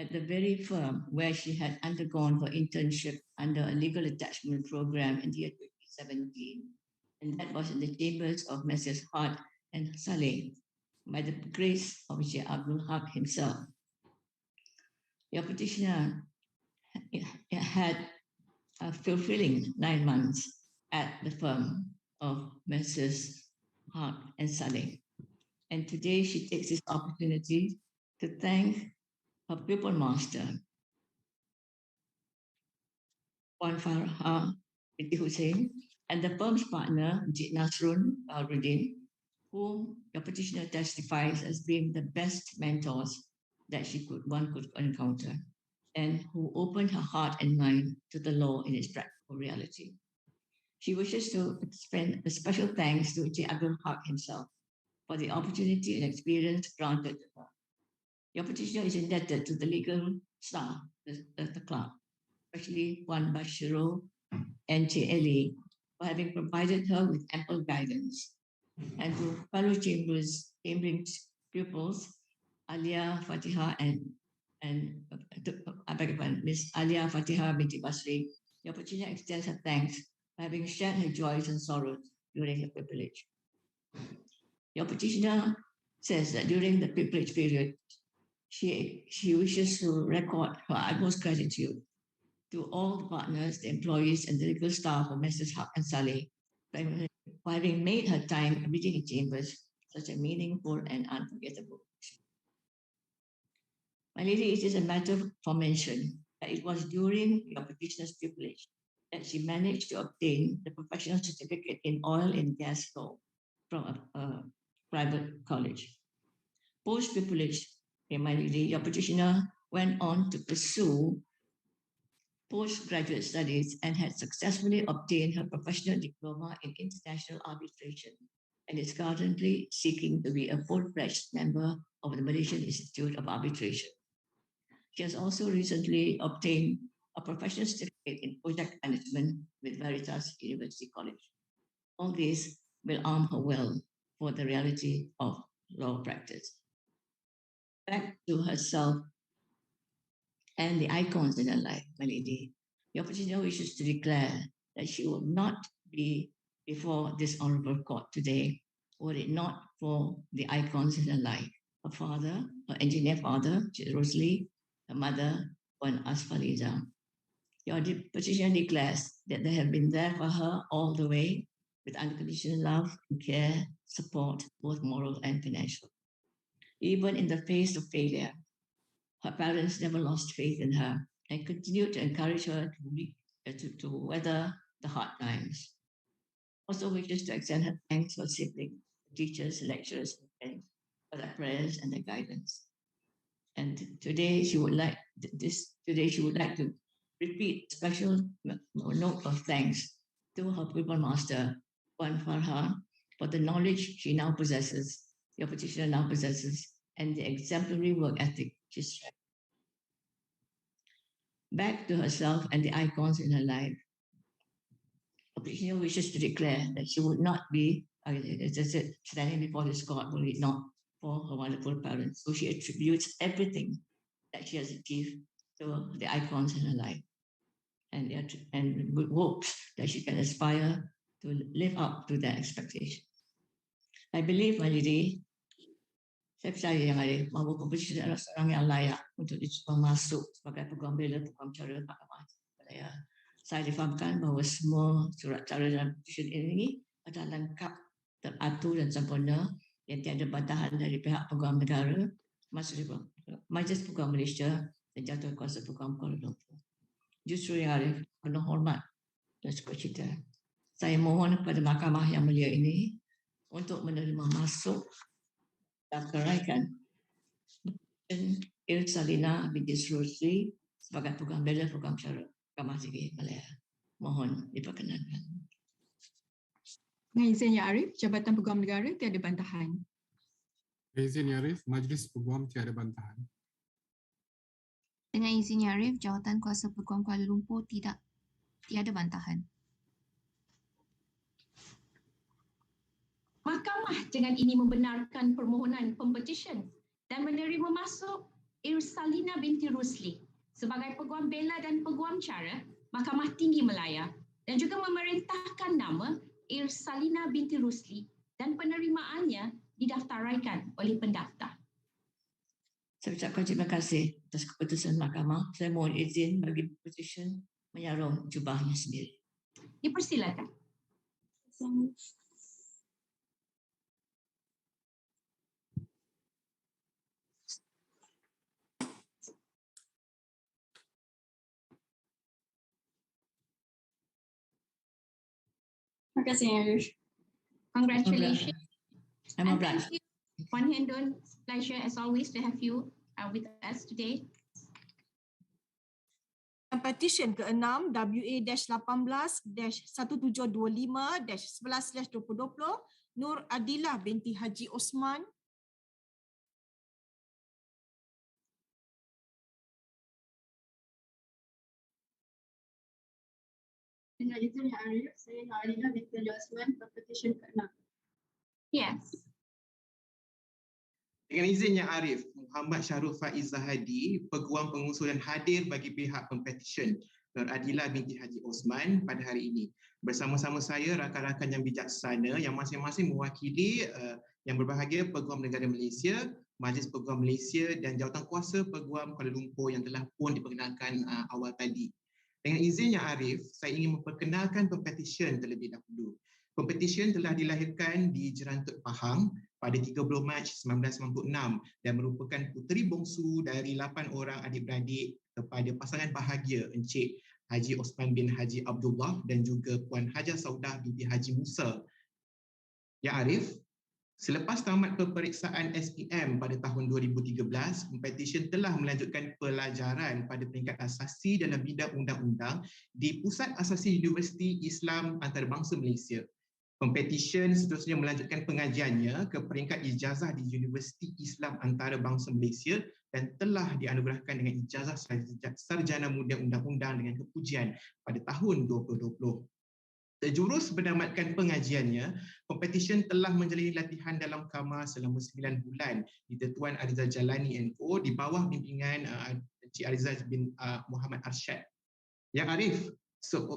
at the very firm where she had undergone her internship under a legal attachment program in the year 2017. And that was in the chambers of Messrs. Hart and Saleh, by the grace of J. Abdul Haq himself. Your petitioner had a fulfilling 9 months at the firm of Messrs. Hart and Saleh. And today she takes this opportunity to thank her pupil master, Puan Farha Binti Hussein, and the firm's partner, Encik Nasrun Badaruddin, whom your petitioner testifies as being the best mentors that one could encounter, and who opened her heart and mind to the law in its practical reality. She wishes to extend a special thanks to Encik Abdul Haq himself for the opportunity and experience granted to her. Your petitioner is indebted to the legal staff, the clerk, especially Puan Bashiro and Eli, for having provided her with ample guidance, and to fellow chambering pupils, Alia Fatiha and Miss Alia Fatiha binti Basri. Your petitioner extends her thanks for having shared her joys and sorrows during the pupillage. Your petitioner says that during the pupillage period, she wishes to record her utmost gratitude to all the partners, the employees, and the legal staff of Messrs. Haq and Saleh for having made her time reading in chambers such a meaningful and unforgettable. My Lady, it is a matter for mention that it was during your petitioner's pupillage that she managed to obtain the professional certificate in oil and gas law from a private college. Post-pupillage, my Lady, your petitioner went on to pursue postgraduate studies and had successfully obtained her professional diploma in international arbitration and is currently seeking to be a full-fledged member of the Malaysian Institute of Arbitration. She has also recently obtained a professional certificate in project management with Veritas University College. All this will arm her well for the reality of law practice. Back to herself and the icons in her life, my lady. The petitioner wishes to declare that she will not be before this honorable court today were it not for the icons in her life. Her father, her engineer father, Rosalie, her mother, Puan Asfaliza. Your petitioner declares that they have been there for her all the way with unconditional love and care, support, both moral and financial. Even in the face of failure, her parents never lost faith in her and continued to encourage her to weather the hard times. Also wishes to extend her thanks to her siblings, teachers, lecturers, and friends for their prayers and their guidance. And today she would like to repeat a special note of thanks to her pupil master, Puan Farha, for the knowledge she now possesses, your petitioner now possesses, and the exemplary work ethic she's shown. Back to herself and the icons in her life. The petitioner wishes to declare that she would not be, as I said, standing before this court were it not for her wonderful parents. So she attributes everything that she has achieved to the icons in her life, and hopes that she can aspire to live up to their expectations. I believe, my lady, saya percaya yang ada bahawa pempetisyen adalah seorang yang layak untuk dicoba masuk sebagai peguam bela Peguam Cara Mahkamah Malaya. Saya difahamkan bahawa semua surat cara dalam petisyen ini adalah lengkap, teratur dan sempurna, yang tiada bantahan dari pihak Peguam Negara, Majlis Peguam Malaysia dan Jatuh Kuasa Peguam Kuala Lumpur. Justru yang Arif, penuh hormat dan sukacita, saya mohon kepada Mahkamah yang mulia ini untuk menerima masuk Mendaftaraikan Salina Binti Rusli sebagai Peguam Bela Peguam Cara Mahkamah Tinggi Kuala. Mohon diperkenankan. Dengan izin Ya Arif, Jabatan Peguam Negara tiada bantahan. Dengan izin Ya Arif, Majlis Peguam tiada bantahan. Dengan izin Ya Arif, Jawatan Kuasa Peguam Kuala Lumpur tiada bantahan. Mahkamah dengan ini membenarkan permohonan pempetisyen dan menerima masuk Salina Binti Rusli sebagai Peguam Bela dan Peguam Cara Mahkamah Tinggi Malaya dan juga memerintahkan nama Salina Binti Rusli dan penerimaannya didaftaraikan oleh pendaftar. Saya ucapkan terima kasih atas keputusan mahkamah. Saya mohon izin bagi pempetisyen menyarung jubahnya sendiri. Dipersilakan. Terima kasih, Arif. Congratulations. I'm And obliged. thank you, Puan Hendon. Pleasure as always to have you with us today. Petisyen ke-6 WA-18-1725-11/2020 Nur Adilah binti Haji Osman. Dengan izin Yang Arif, saya Nur Adilah binti Haji Osman, Pempetisyen ke-6. Yes. Dengan izin Yang Arif, Muhammad Syahrul Faiz Zahadi, Peguam Pengusul dan hadir bagi pihak pempetisyen Nur Adilah binti Haji Osman pada hari ini. Bersama-sama saya, rakan-rakan yang bijaksana yang masing-masing mewakili yang berbahagia Peguam Negara Malaysia, Majlis Peguam Malaysia dan Jawatan Kuasa Peguam Kuala Lumpur yang telah pun diperkenalkan awal tadi. Dengan izin Yang Arif, saya ingin memperkenalkan pempetisyen terlebih dahulu. Pempetisyen telah dilahirkan di Jerantut Pahang pada 30 Mac 1996 dan merupakan puteri bongsu dari 8 orang adik-beradik kepada pasangan bahagia Encik Haji Osman bin Haji Abdullah dan juga Puan Haja Saudah binti Haji Musa. Ya Arif, Selepas tamat peperiksaan SPM pada tahun 2013, Pempetisyen telah melanjutkan pelajaran pada peringkat asasi dalam bidang undang-undang di Pusat Asasi Universiti Islam Antarabangsa Malaysia. Pempetisyen seterusnya melanjutkan pengajiannya ke peringkat ijazah di Universiti Islam Antarabangsa Malaysia dan telah dianugerahkan dengan ijazah sarjana muda undang-undang dengan kepujian pada tahun 2020. Sejurus berdamatkan pengajiannya, Pempetisyen telah menjalani latihan dalam kamar selama 9 bulan di Tuan Arizal Jalani NO di bawah bimbingan Encik Arizal bin Muhammad Arsyad. Yang Arif,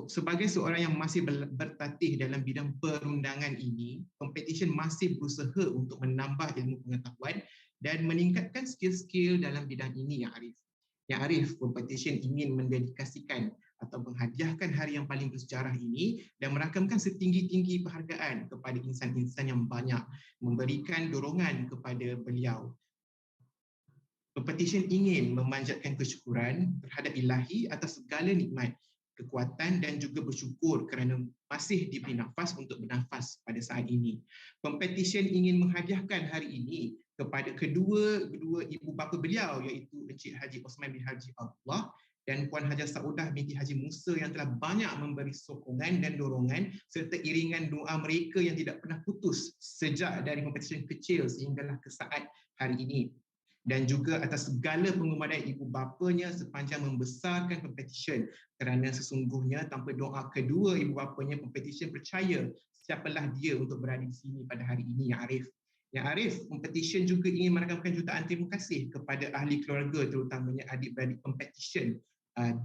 sebagai seorang yang masih bertatih dalam bidang perundangan ini, Pempetisyen masih berusaha untuk menambah ilmu pengetahuan dan meningkatkan skill-skill dalam bidang ini, Yang Arif. Yang Arif, Pempetisyen ingin mendedikasikan atau menghadiahkan hari yang paling bersejarah ini dan merakamkan setinggi-tinggi penghargaan kepada insan-insan yang banyak memberikan dorongan kepada beliau. Pempetisyen ingin memanjatkan kesyukuran terhadap Ilahi atas segala nikmat, kekuatan dan juga bersyukur kerana masih diberi nafas untuk bernafas pada saat ini. Pempetisyen ingin menghadiahkan hari ini kepada kedua ibu bapa beliau, iaitu Encik Haji Osman bin Haji Allah dan Puan Hajah Saudah binti Haji Musa yang telah banyak memberi sokongan dan dorongan serta iringan doa mereka yang tidak pernah putus sejak dari Pempetisyen kecil sehinggalah ke saat hari ini. Dan juga atas segala pengorbanan ibu bapanya sepanjang membesarkan Pempetisyen, kerana sesungguhnya tanpa doa kedua ibu bapanya, Pempetisyen percaya siapalah dia untuk berada di sini pada hari ini, Yang Arif. Yang Arif, Pempetisyen juga ingin merakamkan jutaan terima kasih kepada ahli keluarga terutamanya adik-beradik Pempetisyen,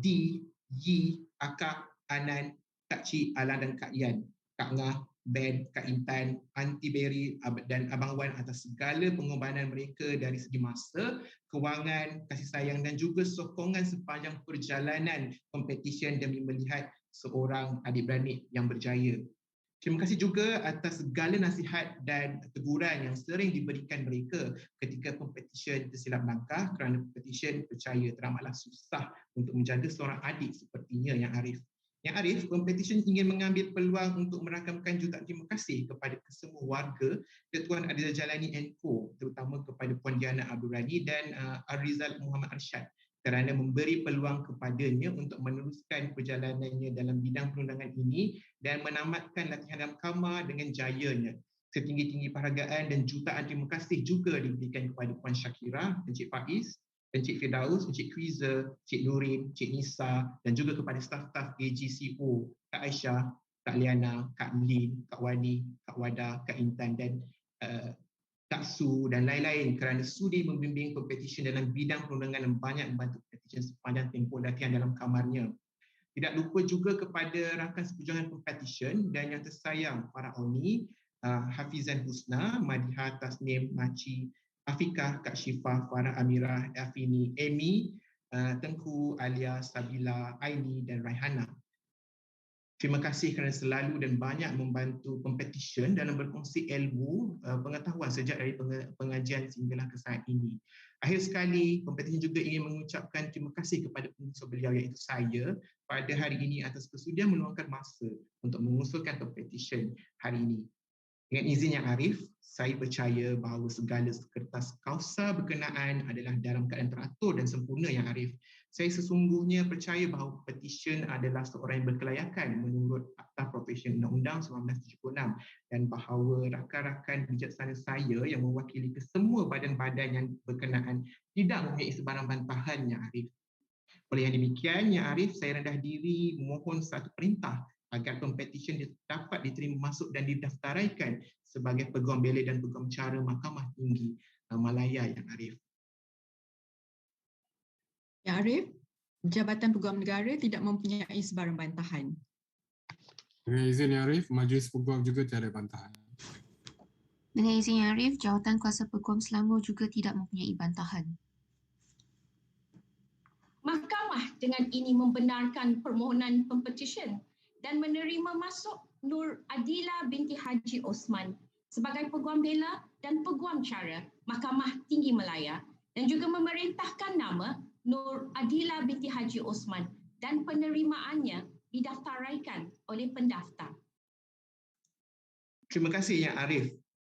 Di, Yi, Akak, Anan, Kak Cik, Alan dan Kak Yan, Kak Ngah, Ben, Kak Intan, Aunty Berry dan Abang Wan atas segala pengorbanan mereka dari segi masa, kewangan, kasih sayang dan juga sokongan sepanjang perjalanan Pempetisyen demi melihat seorang adik-beradik yang berjaya. Terima kasih juga atas segala nasihat dan teguran yang sering diberikan mereka ketika Pempetisyen tersilap langkah, kerana Pempetisyen percaya teramatlah susah untuk menjaga seorang adik sepertinya, Yang Arif. Yang Arif, Pempetisyen ingin mengambil peluang untuk merakamkan jutaan terima kasih kepada kesemua warga Tuan Arizal Jalani NO, terutama kepada Puan Diana Abdul Rani dan Arizal Muhammad Arsyad kerana memberi peluang kepadanya untuk meneruskan perjalanannya dalam bidang perundangan ini dan menamatkan latihan dalam kamar dengan jayanya. Setinggi-tinggi penghargaan dan jutaan terima kasih juga diberikan kepada Puan Syakira, Encik Faiz, Encik Firdaus, Encik Fiza, Encik Noorin, Encik Nisa dan juga kepada staf-staf AGCO, Kak Aisyah, Kak Liana, Kak Melin, Kak Wani, Kak Wada, Kak Intan dan Kak Su dan lain-lain kerana sudi membimbing Pempetisyen dalam bidang perundangan dan banyak membantu Pempetisyen sepanjang tempoh latihan dalam kamarnya. Tidak lupa juga kepada rakan seperjuangan Pempetisyen dan yang tersayang para ONI, Hafizan Husna, Madiha Tasnim, Maci, Afikah, Kak Syifah, Farah Amirah, Afini, Amy, Tengku, Alia, Sabila, Aini dan Raihana. Terima kasih kerana selalu dan banyak membantu Pempetisyen dalam berkongsi ilmu, pengetahuan sejak dari pengajian sehinggalah ke saat ini. Akhir sekali, Pempetisyen juga ingin mengucapkan terima kasih kepada pengusul beliau iaitu saya pada hari ini atas persudian meluangkan masa untuk mengusulkan Pempetisyen hari ini. Dengan izin Yang Arif, saya percaya bahawa segala kertas kausa berkenaan adalah dalam keadaan teratur dan sempurna, Yang Arif. Saya sesungguhnya percaya bahawa Pempetisyen adalah seorang yang berkelayakan menurut Akta Profesi Undang-Undang 1976 dan bahawa rakan-rakan bijaksana saya yang mewakili kesemua badan-badan yang berkenaan tidak mempunyai sebarang bantahan, Yang Arif. Oleh yang demikian, Yang Arif, saya rendah diri memohon satu perintah agar Pempetisyen dapat diterima masuk dan didaftaraikan sebagai Peguam Bela dan Peguam Cara Mahkamah Tinggi Malaya, Yang Arif. Yang Arif, Jabatan Peguam Negara tidak mempunyai sebarang bantahan. Dengan izin Yang Arif, Majlis Peguam juga tiada bantahan. Dengan izin Yang Arif, Jawatan Kuasa Peguam Selangor juga tidak mempunyai bantahan. Mahkamah dengan ini membenarkan permohonan Pempetisyen dan menerima masuk Nur Adila binti Haji Osman sebagai Peguam Bela dan Peguam Cara Mahkamah Tinggi Malaya dan juga memerintahkan nama Nur Adila binti Haji Osman dan penerimaannya didaftaraikan oleh pendaftar. Terima kasih Yang Arif.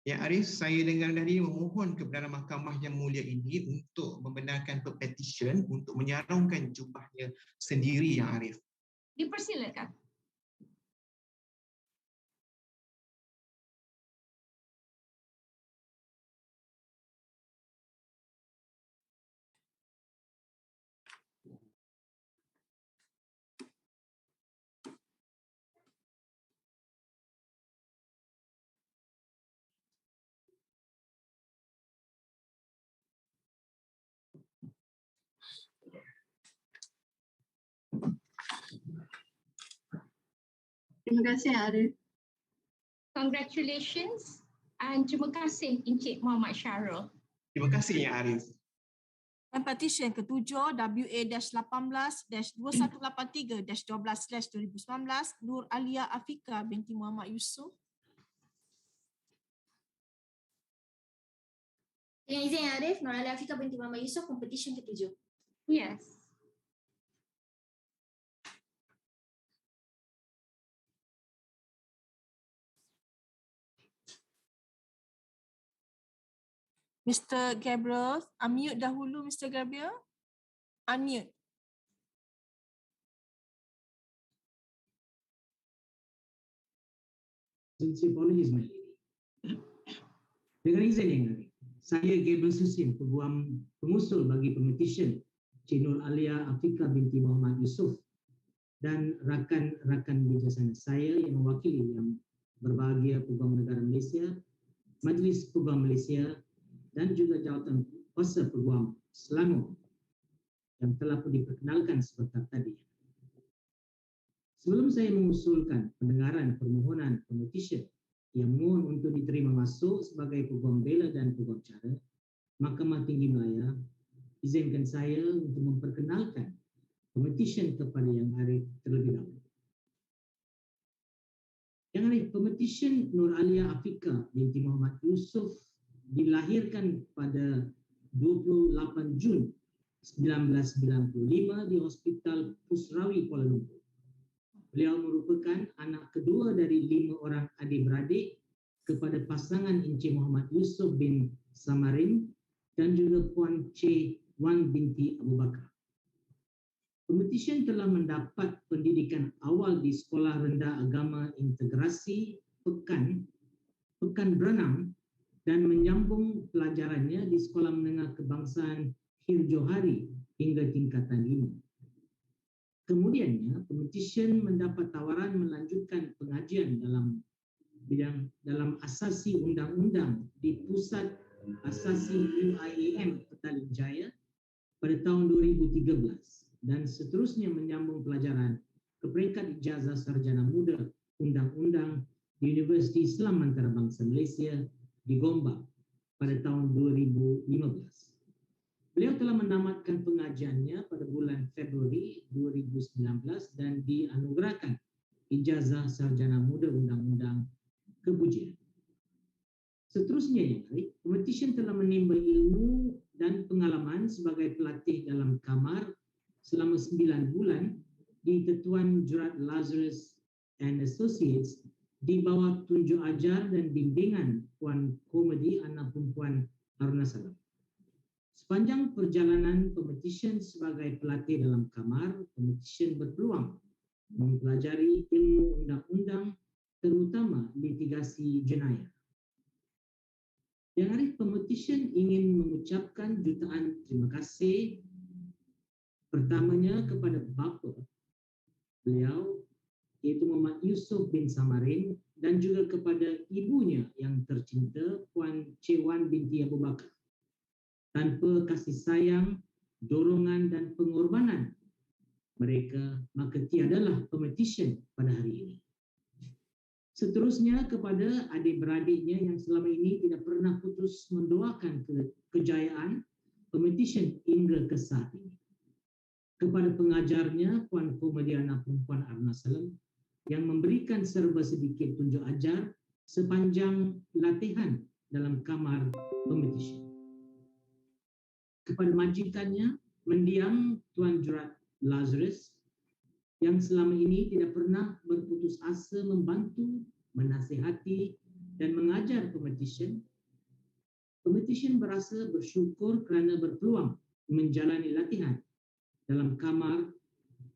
Ya Arif, saya dengar dari memohon kepada Mahkamah yang mulia ini untuk membenarkan Pempetisyen untuk menyarungkan jubahnya sendiri yang Arif. Dipersilakan. Terima kasih Arif. Congratulations and terima kasih Encik Muhammad Syarul. Terima kasih yang Arif. Petisyen ke-7 WA-18-2183-12/2019 Nur Alia Afika binti Muhammad Yusof. Dengan izin yang Arif, Nur Alia Afika binti Muhammad Yusof, Petisyen ke-7. Yes. Mr. Gabriel, unmute dahulu Mr. Gabriel. Unmute. Sincere apologies, my lady. Dengan izin yang Arif, saya Gabriel Susin, Peguam pengusul bagi Pempetisyen Cik Nur Alia Afika binti Muhammad Yusof dan rakan-rakan bijaksana saya yang mewakili yang berbahagia Peguam Negara Malaysia, Majlis Peguam Malaysia dan juga jawatan kuasa Peguam Selangor yang telah pun diperkenalkan sebentar tadi. Sebelum saya mengusulkan pendengaran permohonan Pempetisyen yang mohon untuk diterima masuk sebagai Peguam Bela dan Peguam Cara, Mahkamah Tinggi Malaya, izinkan saya untuk memperkenalkan Pempetisyen kepada Yang Arif terlebih dahulu. Yang Arif, Pempetisyen Nur Alia Afika binti Muhammad Yusof dilahirkan pada 28 Jun 1995 di Hospital Pusrawi Kuala Lumpur. Beliau merupakan anak kedua dari 5 orang adik-beradik kepada pasangan Encik Muhammad Yusof bin Samarin dan juga Puan Cik Wan binti Abu Bakar. Pempetisyen telah mendapat pendidikan awal di Sekolah Rendah Agama Integrasi Pekan Berenang dan menyambung pelajarannya di Sekolah Menengah Kebangsaan Khir Johari hingga tingkatan 5. Kemudiannya, Pempetisyen mendapat tawaran melanjutkan pengajian dalam asasi undang-undang di Pusat Asasi UIAM Petaling Jaya pada tahun 2013 dan seterusnya menyambung pelajaran ke peringkat ijazah sarjana muda undang-undang di Universiti Islam Antarabangsa Malaysia di Gombak pada tahun 2015. Beliau telah menamatkan pengajiannya pada bulan Februari 2019 dan dianugerahkan ijazah sarjana muda undang-undang kepujian. Seterusnya yang baik, Pempetisyen telah menimba ilmu dan pengalaman sebagai pelatih dalam kamar selama 9 bulan di Tetuan Jurat Lazarus and Associates di bawah tunjuk ajar dan bimbingan Puan Komedi Anak Perempuan Haruna Salam. Sepanjang perjalanan Pempetisyen sebagai pelatih dalam kamar, Pempetisyen berpeluang mempelajari ilmu undang-undang terutama litigasi jenayah. Yang Arif, Pempetisyen ingin mengucapkan jutaan terima kasih pertamanya kepada bapa beliau iaitu Muhammad Yusof bin Samarin dan juga kepada ibunya yang tercinta Puan Cik Wan binti Abu Bakar. Tanpa kasih sayang, dorongan dan pengorbanan mereka, maka tiadalah Pempetisyen pada hari ini. Seterusnya kepada adik-beradiknya yang selama ini tidak pernah putus mendoakan kejayaan Pempetisyen hingga ke saat ini. Kepada pengajarnya Puan Komedi Anak Perempuan Haruna Salam yang memberikan serba sedikit tunjuk ajar sepanjang latihan dalam kamar Pempetisyen. Kepada majikannya, mendiang Tuan Jurat Lazarus yang selama ini tidak pernah berputus asa membantu, menasihati dan mengajar Pempetisyen, Pempetisyen berasa bersyukur kerana berpeluang menjalani latihan dalam kamar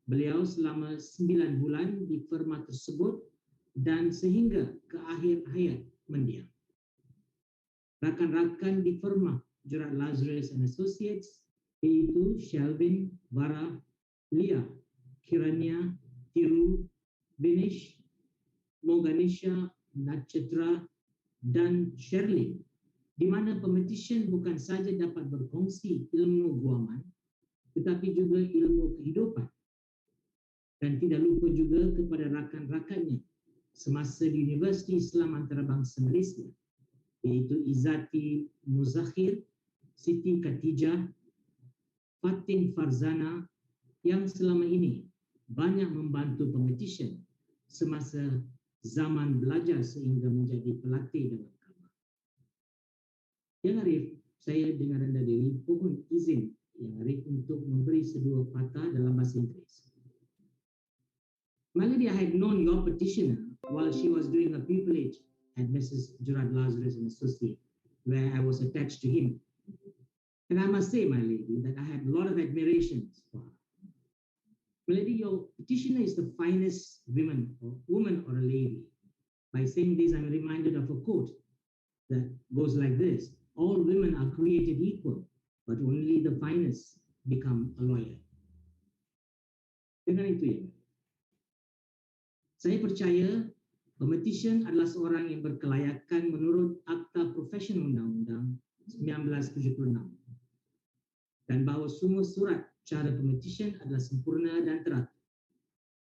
beliau selama 9 bulan di firma tersebut dan sehingga ke akhir hayat mendiang. Rakan-rakan di firma Gerard Lazarus and Associates iaitu Shelvin, Vara, Lia, Kirania, Tiru, Binish, Moganisha, Natchetra dan Shirley, di mana Pempetisyen bukan saja dapat berkongsi ilmu guaman tetapi juga ilmu kehidupan. Dan tidak lupa juga kepada rakan-rakannya semasa di Universiti Islam Antarabangsa Malaysia, iaitu Izzati Muzakhir, Siti Khatijah, Fatin Farzana yang selama ini banyak membantu Pempetisyen semasa zaman belajar sehingga menjadi pelatih dalam kamar. Yang Arif, saya dengan rendah diri mohon izin Yang Arif untuk memberi sedua patah dalam bahasa Inggeris. My lady, I had known your petitioner while she was doing a pupillage at Mrs. Gerard Lazarus and Associate, where I was attached to him. And I must say, my lady, that I had a lot of admiration for her. My lady, your petitioner is the finest woman or a lady. By saying this, I'm reminded of a quote that goes like this: all women are created equal, but only the finest become a lawyer. Dengan itu ya, saya percaya Pempetisyen adalah seorang yang berkelayakan menurut Akta Profesion Undang-Undang 1976 dan bahawa semua surat cara Pempetisyen adalah sempurna dan teratur.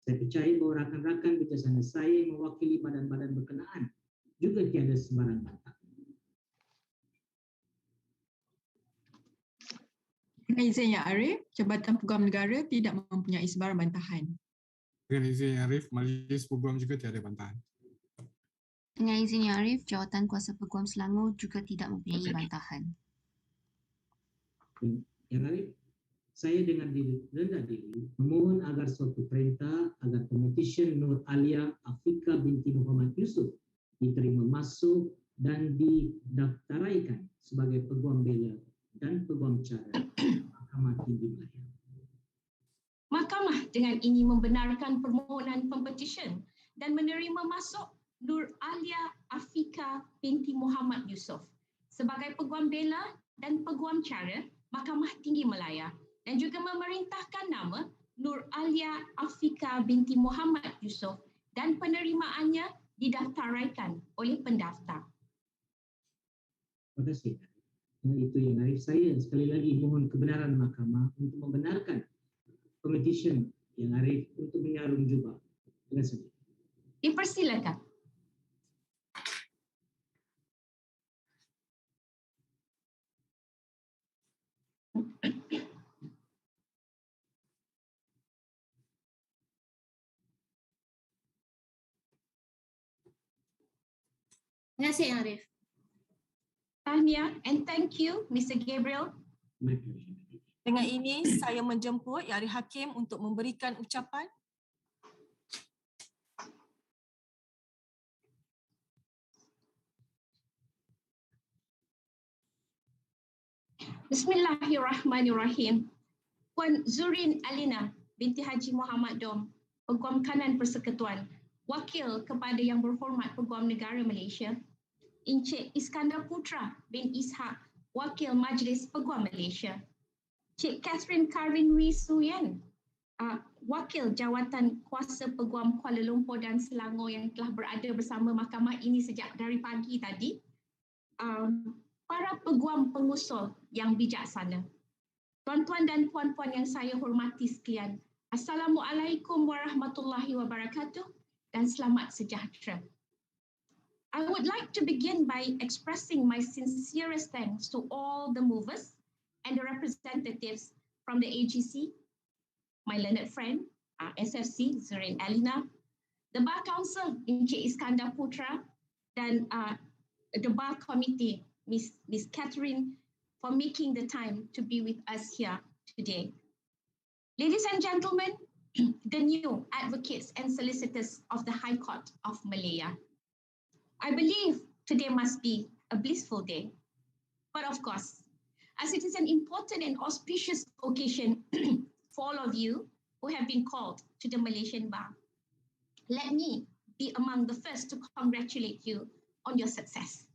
Saya percaya bahawa rakan-rakan kerjasama saya yang mewakili badan-badan berkenaan juga tiada sembarang bantah. Dengan izin Yang Arif, Jabatan Peguam Negara tidak mempunyai sebarang bantahan. Dengan izin Yang Arif, Majlis Peguam juga tiada bantahan. Dengan izin Yang Arif, Jawatan Kuasa Peguam Selangor juga tidak mempunyai bantahan. Yang Arif, saya dengan rendah diri memohon agar suatu perintah agar Pempetisyen Nur Alia Afika binti Muhammad Yusuf diterima masuk dan didaftaraikan sebagai Peguam Bela dan Peguam Cara Mahkamah Tinggi Kuala. Mahkamah dengan ini membenarkan permohonan Pempetisyen dan menerima masuk Nur Alia Afika binti Muhammad Yusuf sebagai Peguam Bela dan Peguam Cara Mahkamah Tinggi Malaya dan juga memerintahkan nama Nur Alia Afika binti Muhammad Yusuf dan penerimaannya didaftaraikan oleh pendaftar. Terima kasih. Dengan itu Yang Arif, saya sekali lagi mohon kebenaran mahkamah untuk membenarkan Pempetisyen Yang Arif untuk menyarum jubah dengan sedih. Dipersilakan. Terima kasih Yang Arif. Tahniah and thank you Mr. Gabriel. Dengan ini saya menjemput Yang Arif Hakim untuk memberikan ucapan. Bismillahirrahmanirrahim. Puan Zurin Alina binti Haji Muhammad Dom, Peguam Kanan Persekutuan, Wakil kepada Yang Berhormat Peguam Negara Malaysia, Encik Iskandar Putra bin Ishak, Wakil Majlis Peguam Malaysia, Cik Catherine Karvin Wee Suyen, Wakil Jawatan Kuasa Peguam Kuala Lumpur dan Selangor yang telah berada bersama mahkamah ini sejak dari pagi tadi, para peguam pengusul yang bijaksana, tuan-tuan dan puan-puan yang saya hormati sekalian, Assalamualaikum warahmatullahi wabarakatuh dan selamat sejahtera. I would like to begin by expressing my sincerest thanks to all the movers and the representatives from the AGC, my learned friend, SFC, Zurin Alina, the Bar Council, Encik Iskandar Putra, dan the Bar Committee, Miss Catherine, for making the time to be with us here today. Ladies and gentlemen, the new advocates and solicitors of the High Court of Malaya, I believe today must be a blissful day. But of course, as it is an important and auspicious occasion for all of you who have been called to the Malaysian Bar, let me be among the first to congratulate you on your success.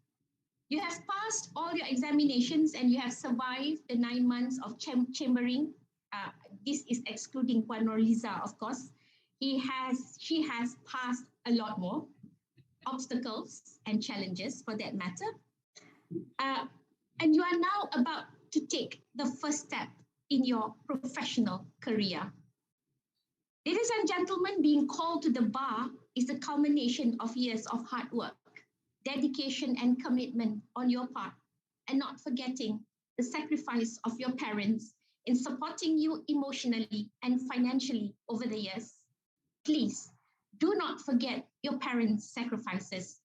You have passed all your examinations and you have survived the 9 months of chambering. This is excluding Puan Norliza, of course. She has passed a lot more obstacles and challenges for that matter. And you are now about to take the first step in your professional career. Ladies and gentlemen, being called to the bar is the culmination of years of hard work, dedication and commitment on your part, and not forgetting the sacrifice of your parents in supporting you emotionally and financially over the years. Please do not forget your parents' sacrifices.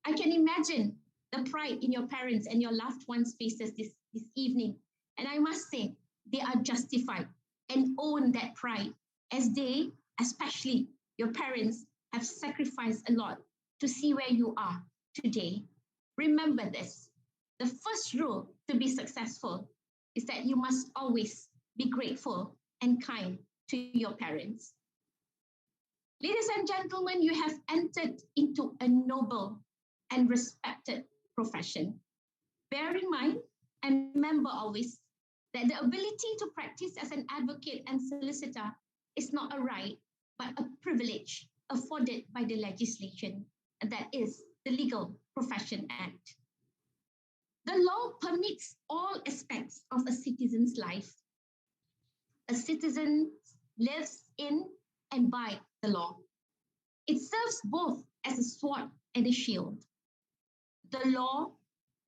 I can imagine the pride in your parents and your loved ones' faces this evening. And I must say, they are justified and own that pride, as they, especially your parents, have sacrificed a lot to see where you are today. Remember this. The first rule to be successful is that you must always be grateful and kind to your parents. Ladies and gentlemen, you have entered into a noble and respected profession. Bear in mind and remember always that the ability to practice as an advocate and solicitor is not a right, but a privilege afforded by the legislation, and that is the Legal Profession Act. The law permits all aspects of a citizen's life. A citizen lives in and by the law. It serves both as a sword and a shield. The law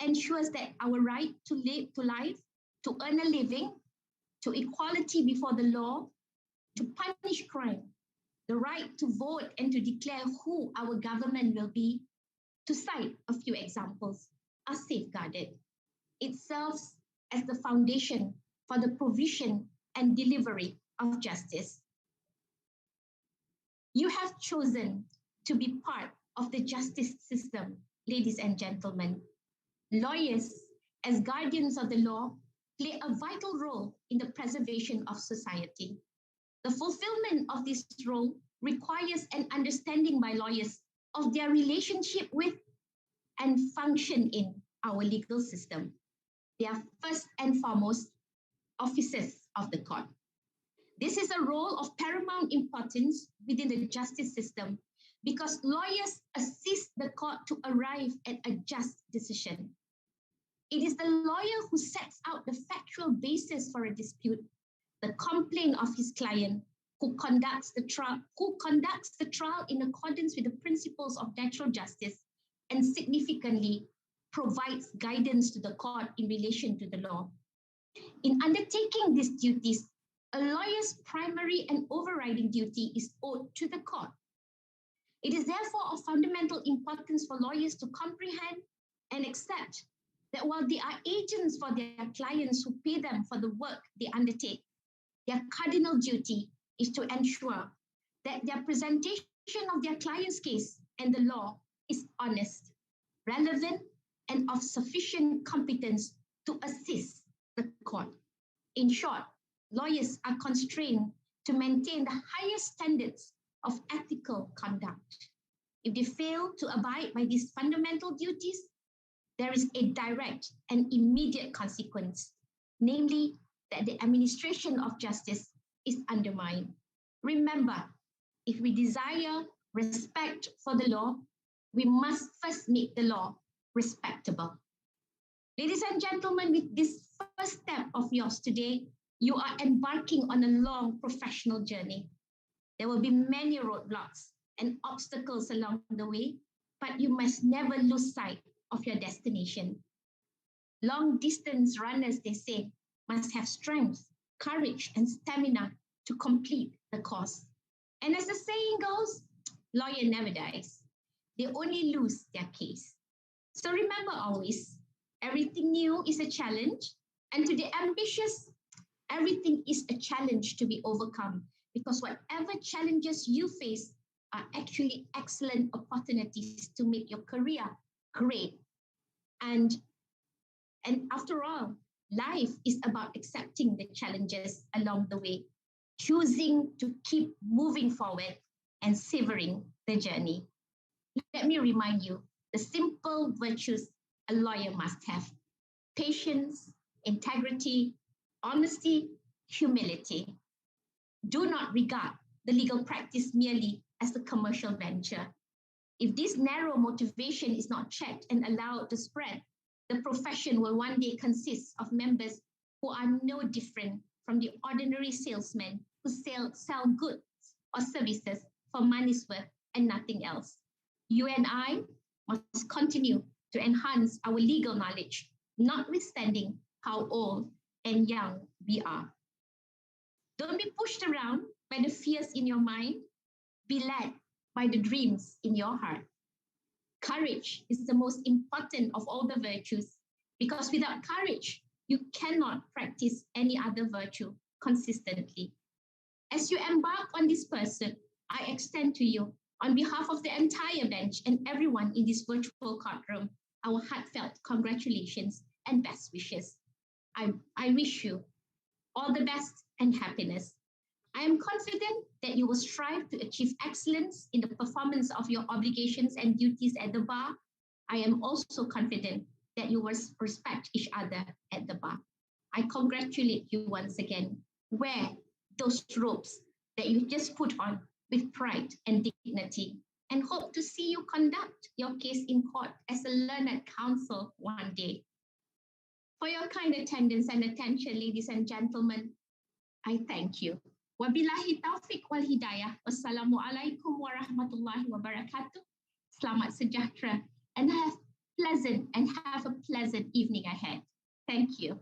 ensures that our right to life, to earn a living, to equality before the law, to punish crime, the right to vote and to declare who our government will be, to cite a few examples, are safeguarded. It serves as the foundation for the provision and delivery of justice. You have chosen to be part of the justice system, ladies and gentlemen. Lawyers, as guardians of the law, play a vital role in the preservation of society. The fulfillment of this role requires an understanding by lawyers of their relationship with and function in our legal system. They are first and foremost officers of the court. This is a role of paramount importance within the justice system because lawyers assist the court to arrive at a just decision. It is the lawyer who sets out the factual basis for a dispute, the complaint of his client, who conducts the trial in accordance with the principles of natural justice, and significantly provides guidance to the court in relation to the law. In undertaking these duties, a lawyer's primary and overriding duty is owed to the court. It is therefore of fundamental importance for lawyers to comprehend and accept that while they are agents for their clients who pay them for the work they undertake, their cardinal duty is to ensure that their presentation of their client's case and the law is honest, relevant, and of sufficient competence to assist the court. In short, lawyers are constrained to maintain the highest standards of ethical conduct. If they fail to abide by these fundamental duties, there is a direct and immediate consequence, namely that the administration of justice is undermined. Remember, if we desire respect for the law, we must first make the law respectable. Ladies and gentlemen, with this first step of yours today, you are embarking on a long professional journey. There will be many roadblocks and obstacles along the way, but you must never lose sight of your destination. Long distance runners, they say, must have strength, courage, and stamina to complete the course. And as the saying goes, lawyer never dies. They only lose their case. So remember always, everything new is a challenge, and to the ambitious, everything is a challenge to be overcome, because whatever challenges you face are actually excellent opportunities to make your career great And after all, life is about accepting the challenges along the way, choosing to keep moving forward and savoring the journey. Let me remind you the simple virtues a lawyer must have: patience, integrity, honesty, humility. Do not regard the legal practice merely as a commercial venture. If this narrow motivation is not checked and allowed to spread, the profession will one day consist of members who are no different from the ordinary salesmen who sell goods or services for money's worth and nothing else. You and I must continue to enhance our legal knowledge, notwithstanding how old and young we are. Don't be pushed around by the fears in your mind. Be led by the dreams in your heart. Courage is the most important of all the virtues, because without courage, you cannot practice any other virtue consistently. As you embark on this pursuit, I extend to you, on behalf of the entire bench and everyone in this virtual courtroom, our heartfelt congratulations and best wishes. I wish you all the best and happiness. I am confident that you will strive to achieve excellence in the performance of your obligations and duties at the bar. I am also confident that you will respect each other at the bar. I congratulate you once again. Wear those robes that you just put on with pride and dignity, and hope to see you conduct your case in court as a learned counsel one day. For your kind attendance and attention, ladies and gentlemen, I thank you. Wabillahi taufiq wal hidayah. Wassalamualaikum warahmatullahi wabarakatuh. Selamat sejahtera and have a pleasant evening ahead. Thank you.